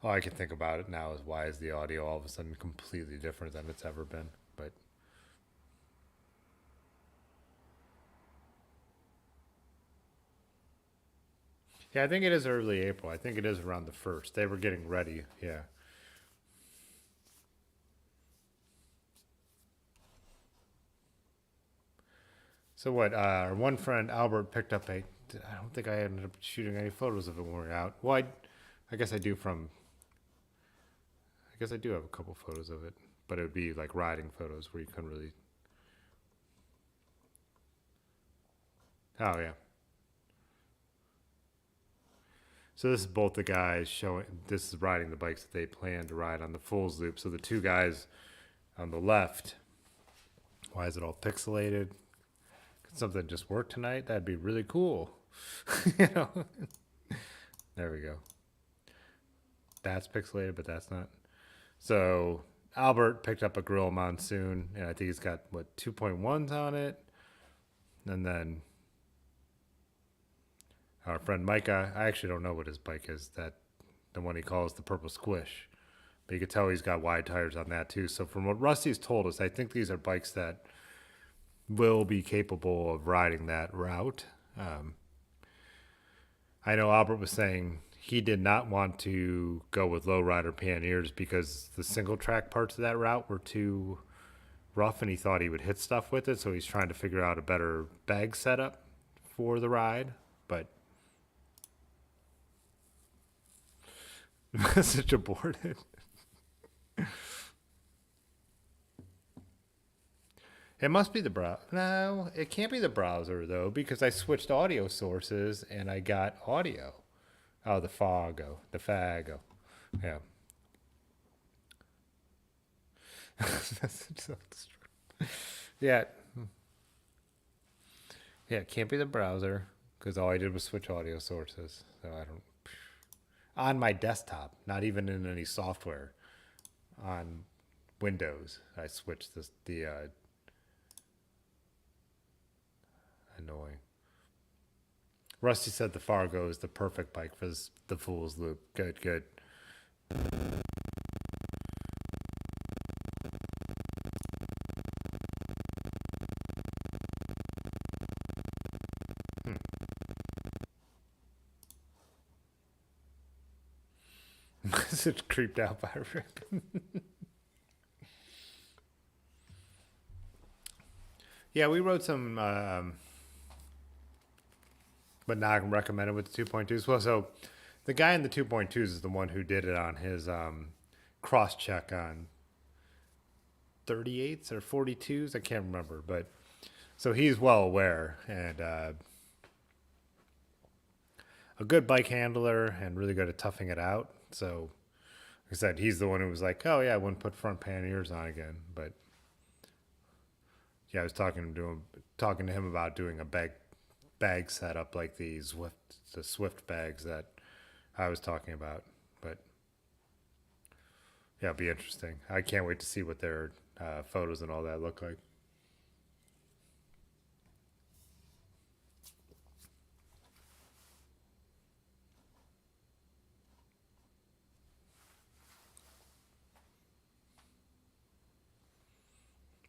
All I can think about it now is why is the audio all of a sudden completely different than it's ever been? But yeah, I think it is early April. I think it is around the 1st. They were getting ready. Yeah. So what? Our one friend Albert picked up a. I don't think I ended up shooting any photos of it when we were out. Well, I guess I do from. I guess I do have a couple photos of it, but it would be like riding photos where you couldn't really. Oh yeah. So this is both the guys showing. This is riding the bikes that they plan to ride on the Fools Loop. So the two guys on the left. Why is it all pixelated? Could something just work tonight? That'd be really cool. You know. There we go. That's pixelated, but that's not. So Albert picked up a Grill Monsoon, and I think he's got what 2.1s on it, and then our friend Micah. I actually don't know what his bike is. That the one he calls the Purple Squish, but you can tell he's got wide tires on that too. So from what Rusty's told us, I think these are bikes that will be capable of riding that route. I know Albert was saying he did not want to go with lowrider Pioneers because the single track parts of that route were too rough and he thought he would hit stuff with it. So he's trying to figure out a better bag setup for the ride. But message aborted. It must be the browser. No, it can't be the browser though, because I switched audio sources and I got audio. Oh, the Fago. The Fago. Yeah. Yeah. Yeah, it can't be the browser because all I did was switch audio sources. So I don't. On my desktop, not even in any software. On Windows, I switched the annoying. Rusty said the Fargo is the perfect bike for the Fool's Loop. Good, good. Message creeped out by Rick. Yeah, we wrote some, but not recommended with the 2.2s. Well, so the guy in the 2.2s is the one who did it on his cross check on 38s or 42s. I can't remember, but so he's well aware and a good bike handler and really good at toughing it out. So, like I said, he's the one who was like, "Oh yeah, I wouldn't put front panniers on again." But yeah, I was talking to him about doing a bag setup like the Swift bags that I was talking about. But yeah, it'll be interesting. I can't wait to see what their photos and all that look like.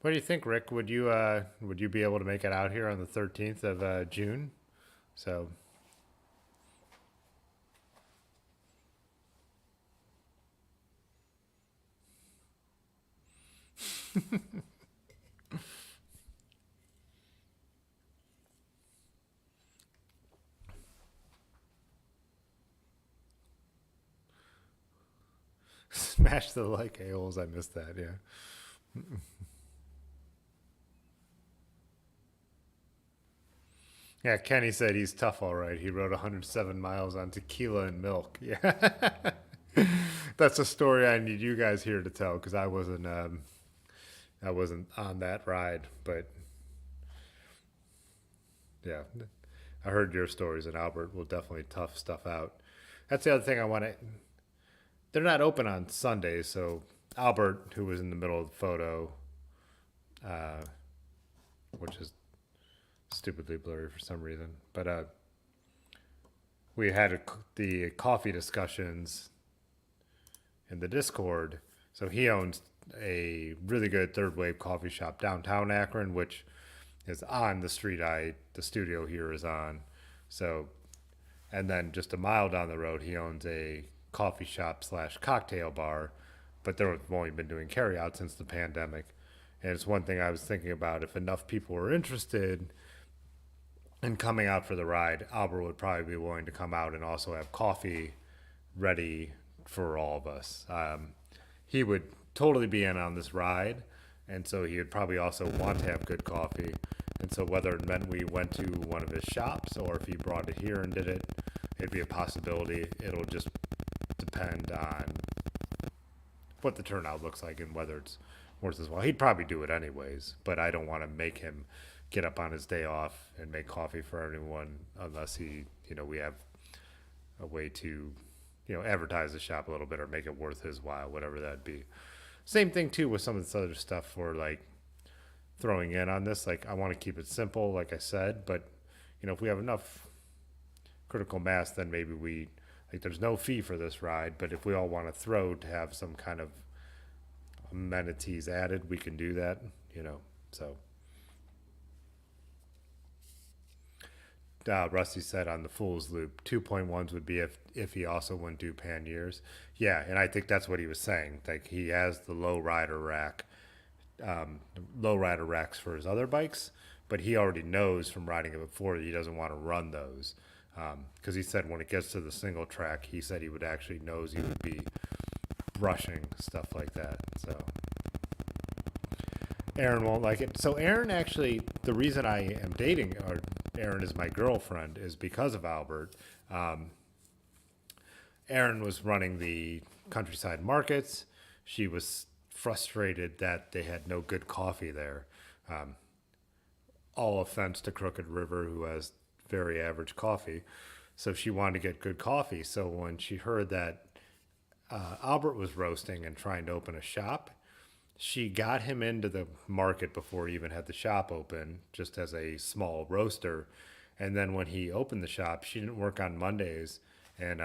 What do you think, Rick? Would you be able to make it out here on the 13th of June? So smash the like a-holes. I missed that. Yeah. Yeah, Kenny said he's tough, all right. He rode 107 miles on tequila and milk. Yeah, that's a story I need you guys here to tell because I wasn't on that ride, but yeah, I heard your stories, and Albert will definitely tough stuff out. That's the other thing I want to they're not open on Sundays. So Albert, who was in the middle of the photo, uh, which is stupidly blurry for some reason, but we had the coffee discussions in the Discord. So he owns a really good third wave coffee shop downtown Akron, which is on the street the studio here is on. So, and then just a mile down the road, he owns a coffee shop slash cocktail bar, but they've only been doing carry out since the pandemic. And it's one thing I was thinking about, if enough people were interested in coming out for the ride, Albert would probably be willing to come out and also have coffee ready for all of us. He would totally be in on this ride, and so he would probably also want to have good coffee. And so whether it meant we went to one of his shops or if he brought it here and did it, it'd be a possibility. It'll just depend on what the turnout looks like and whether it's worth his while. He'd probably do it anyways, but I don't want to make him get up on his day off and make coffee for everyone unless we have a way to, advertise the shop a little bit or make it worth his while, whatever that'd be. Same thing too with some of this other stuff for like throwing in on this. Like, I want to keep it simple, like I said, but if we have enough critical mass, then maybe there's no fee for this ride, but if we all want to throw to have some kind of amenities added, we can do that, so. Rusty said on the Fool's Loop, 2.1s would be if he also wouldn't do panniers. Yeah, and I think that's what he was saying. Like, he has the low rider racks for his other bikes, but he already knows from riding it before that he doesn't want to run those. Because he said when it gets to the single track, he said he would be brushing stuff like that. So Aaron won't like it. So Aaron, actually, the reason I am dating Aaron is my girlfriend is because of Albert. Aaron was running the countryside markets. She was frustrated that they had no good coffee there. All offense to Crooked River, who has very average coffee. So she wanted to get good coffee. So when she heard that Albert was roasting and trying to open a shop, she got him into the market before he even had the shop open, just as a small roaster. And then when he opened the shop, she didn't work on Mondays. And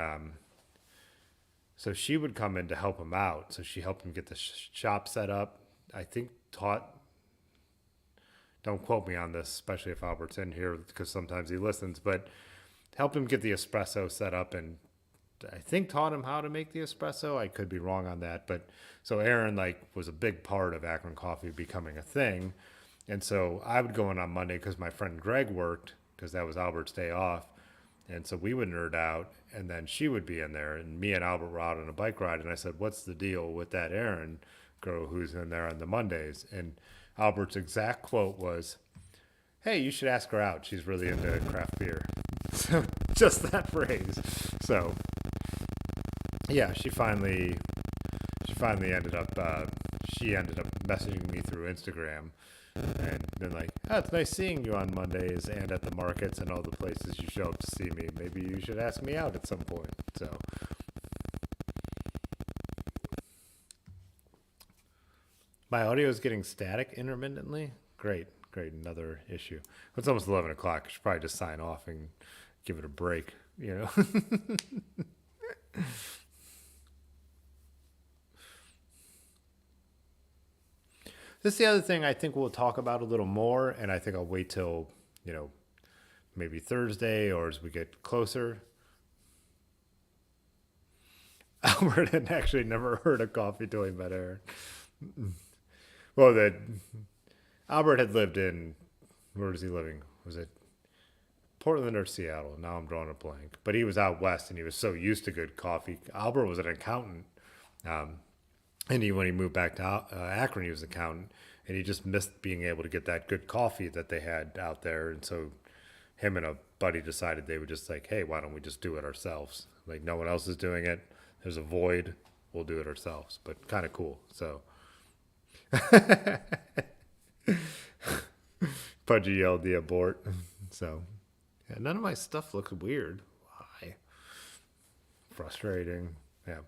so she would come in to help him out. So she helped him get the shop set up. I think don't quote me on this, especially if Albert's in here, because sometimes he listens, but helped him get the espresso set up and I think taught him how to make the espresso. I could be wrong on that, but so Aaron was a big part of Akron Coffee becoming a thing. And so I would go in on Monday because my friend Greg worked, because that was Albert's day off. And so we would nerd out, and then she would be in there, and me and Albert were out on a bike ride. And I said, "What's the deal with that Aaron girl who's in there on the Mondays?" And Albert's exact quote was, "Hey, you should ask her out. She's really into craft beer." So just that phrase. So yeah, she finally ended up messaging me through Instagram and been like, "Oh, it's nice seeing you on Mondays and at the markets and all the places you show up to see me. Maybe you should ask me out at some point." So my audio is getting static intermittently. Great. Another issue. It's almost 11 o'clock. I should probably just sign off and give it a break, This is the other thing I think we'll talk about a little more, and I think I'll wait till, maybe Thursday or as we get closer. Albert had actually never heard of coffee till he met Aaron. Well, Albert had lived in, where was he living? Was it Portland or Seattle? Now I'm drawing a blank. But he was out west, and he was so used to good coffee. Albert was an accountant. And when he moved back to Akron, he was an accountant. And he just missed being able to get that good coffee that they had out there. And so him and a buddy decided they would just like, "Hey, why don't we just do it ourselves? Like, no one else is doing it. There's a void. We'll do it ourselves." But kind of cool. So Pudgy yelled the abort. So yeah, none of my stuff looks weird. Why? Frustrating. Yeah.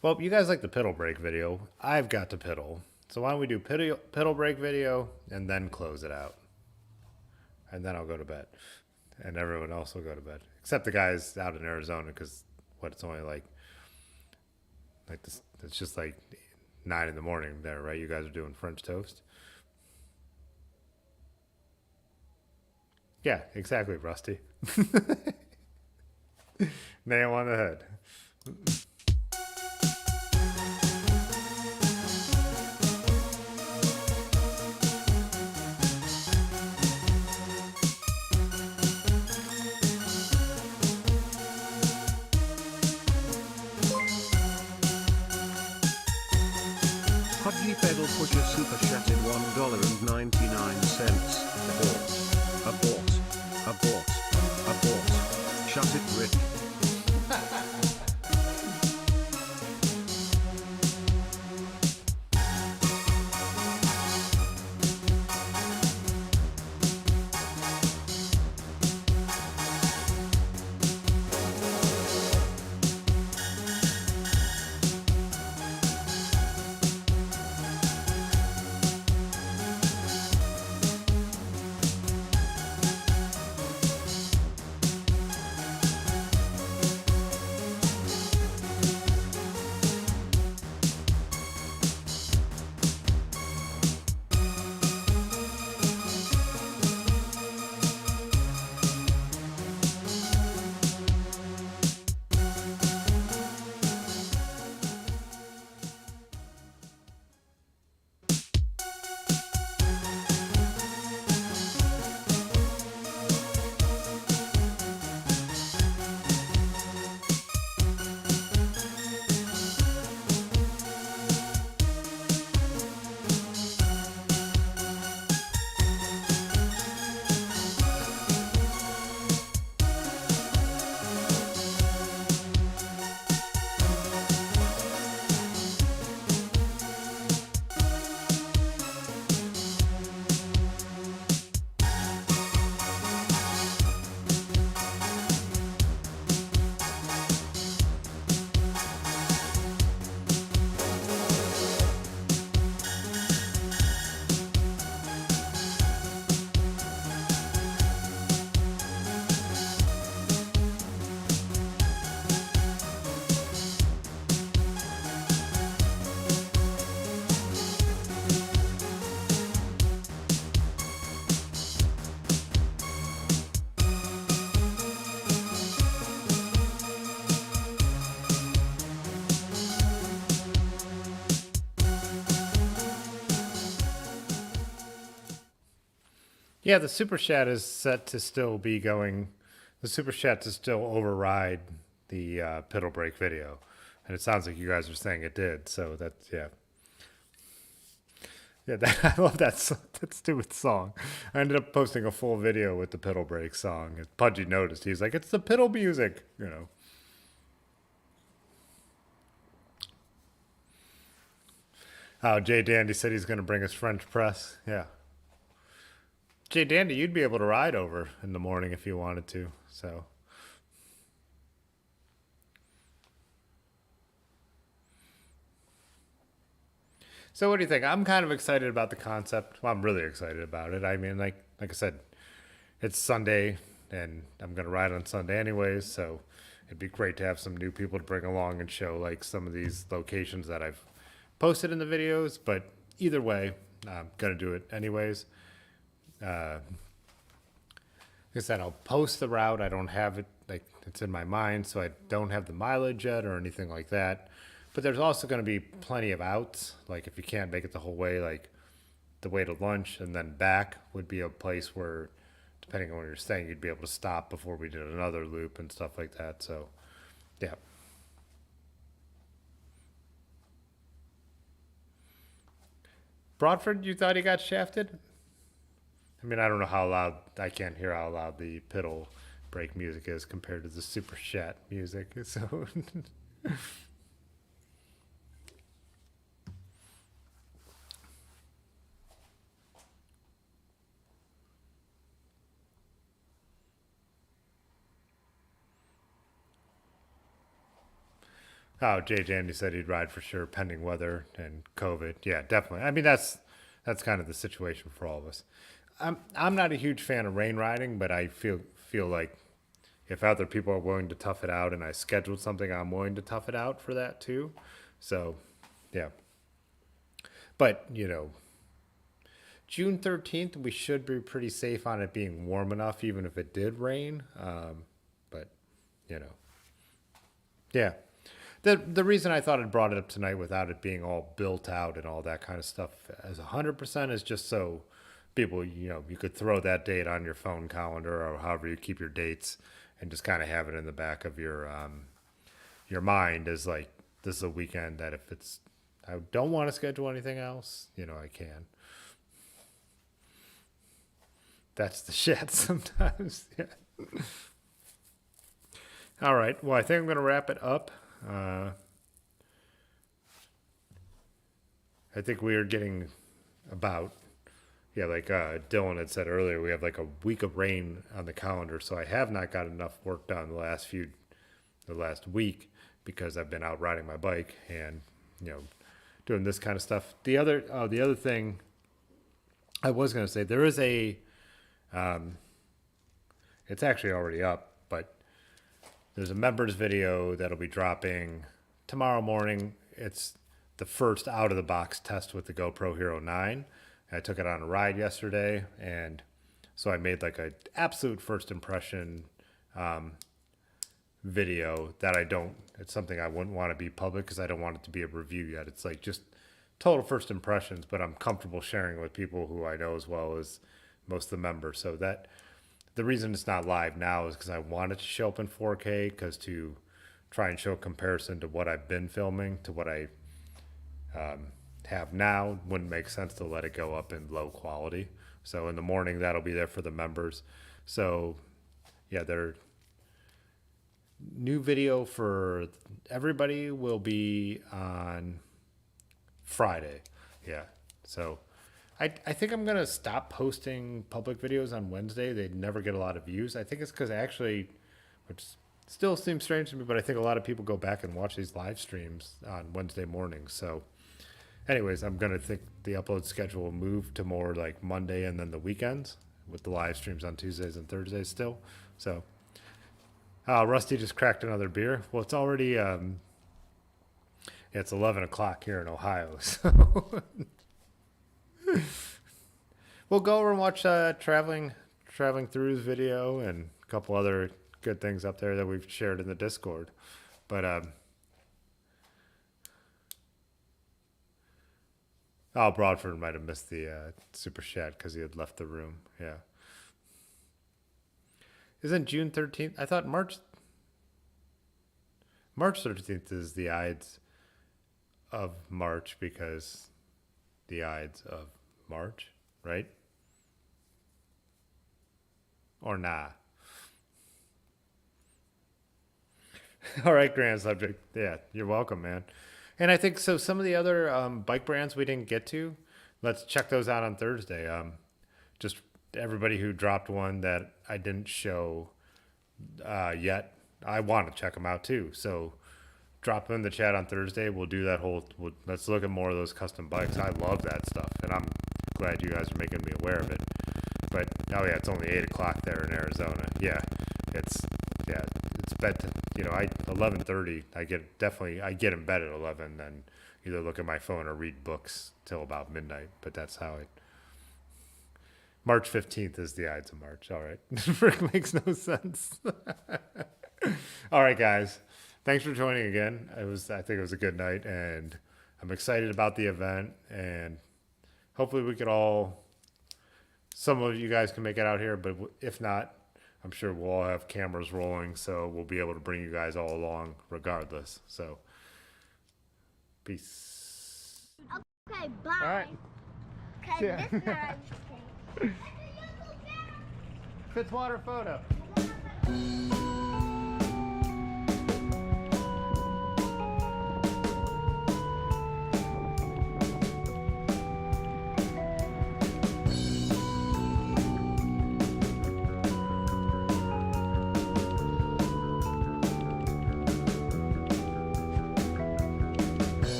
Well, you guys like the pedal brake video. I've got to pedal. So why don't we do pedal brake video and then close it out? And then I'll go to bed. And everyone else will go to bed. Except the guys out in Arizona because it's only like this, it's just like 9 in the morning there, right? You guys are doing French toast. Yeah, exactly, Rusty. Nail on the head. Pudgy pedal pusher super chatted $1.99. Abort. Abort. Abort. Shut it, Rick. Yeah, the super chat is set to still be going. The super chat to still override the pedal brake video, and it sounds like you guys are saying it did. So that's yeah. Yeah, I love that stupid song. I ended up posting a full video with the pedal brake song. And Pudgy noticed. He's like, "It's the pedal music," you know. Oh, Jay Dandy said he's going to bring us French press. Yeah. Jay Dandy, you'd be able to ride over in the morning if you wanted to. So what do you think? I'm kind of excited about the concept. Well, I'm really excited about it. I mean, like I said, it's Sunday, and I'm gonna ride on Sunday anyways. So it'd be great to have some new people to bring along and show like some of these locations that I've posted in the videos. But either way, I'm gonna do it anyways. Like I said, I'll post the route. I don't have it like it's in my mind, so I don't have the mileage yet or anything like that. But there's also going to be plenty of outs. Like if you can't make it the whole way, like the way to lunch and then back would be a place where, depending on where you're staying, you'd be able to stop before we did another loop and stuff like that. So, yeah. Broadford, you thought he got shafted? I mean, I don't know how loud, I can't hear how loud the pedal brake music is compared to the super chat music. So, Oh, JJ Andy said he'd ride for sure, pending weather and COVID. Yeah, definitely. I mean, that's kind of the situation for all of us. I'm not a huge fan of rain riding, but I feel like if other people are willing to tough it out and I scheduled something, I'm willing to tough it out for that too. So, yeah. But, June 13th, we should be pretty safe on it being warm enough, even if it did rain. But, you know, yeah. The reason I thought I'd brought it up tonight without it being all built out and all that kind of stuff as 100% is just so people, you could throw that date on your phone calendar or however you keep your dates and just kind of have it in the back of your mind as like, this is a weekend that if I don't want to schedule anything else, I can. That's the shit sometimes. Yeah. All right. Well, I think I'm going to wrap it up. I think we are getting about, like Dylan had said earlier, we have like a week of rain on the calendar. So I have not got enough work done the last week because I've been out riding my bike and, doing this kind of stuff. The other thing I was going to say, there is it's actually already up, but there's a members video that'll be dropping tomorrow morning. It's the first out of the box test with the GoPro Hero 9. I took it on a ride yesterday, and so I made like a absolute first impression video that it's something I wouldn't want to be public because I don't want it to be a review yet. It's like just total first impressions, but I'm comfortable sharing it with people who I know as well as most of the members. So that the reason it's not live now is because I want it to show up in 4K, because to try and show a comparison to what I've been filming to what I have now wouldn't make sense to let it go up in low quality. So in the morning, that'll be there for the members. So yeah, their new video for everybody will be on Friday. Yeah. So I think I'm going to stop posting public videos on Wednesday. They never get a lot of views. I think it's because which still seems strange to me, but I think a lot of people go back and watch these live streams on Wednesday mornings. So anyways, I'm going to think the upload schedule will move to more like Monday and then the weekends with the live streams on Tuesdays and Thursdays still. So Rusty just cracked another beer. Well, it's already, it's 11 o'clock here in Ohio. So we'll go over and watch traveling through's video and a couple other good things up there that we've shared in the Discord. But Broadford might have missed the super chat because he had left the room. Yeah. Isn't June 13th? I thought March 13th is the Ides of March because the Ides of March, right? Or nah? All right, grand subject. Yeah, you're welcome, man. And I think so. Some of the other bike brands we didn't get to, let's check those out on Thursday. Just everybody who dropped one that I didn't show yet, I want to check them out too. So drop them in the chat on Thursday. We'll do that let's look at more of those custom bikes. I love that stuff, and I'm glad you guys are making me aware of it. But it's only 8 o'clock there in Arizona. Yeah, it's bedtime. 11:30. I get in bed at 11, then either look at my phone or read books till about midnight. But that's how March 15th is the Ides of March. All right, makes no sense. All right, guys. Thanks for joining again. I think it was a good night, and I'm excited about the event, and hopefully some of you guys can make it out here, but if not, I'm sure we'll all have cameras rolling, so we'll be able to bring you guys all along regardless. So, peace. Okay, bye. All right. Okay, Yeah. this is not okay. Fitzwater photo.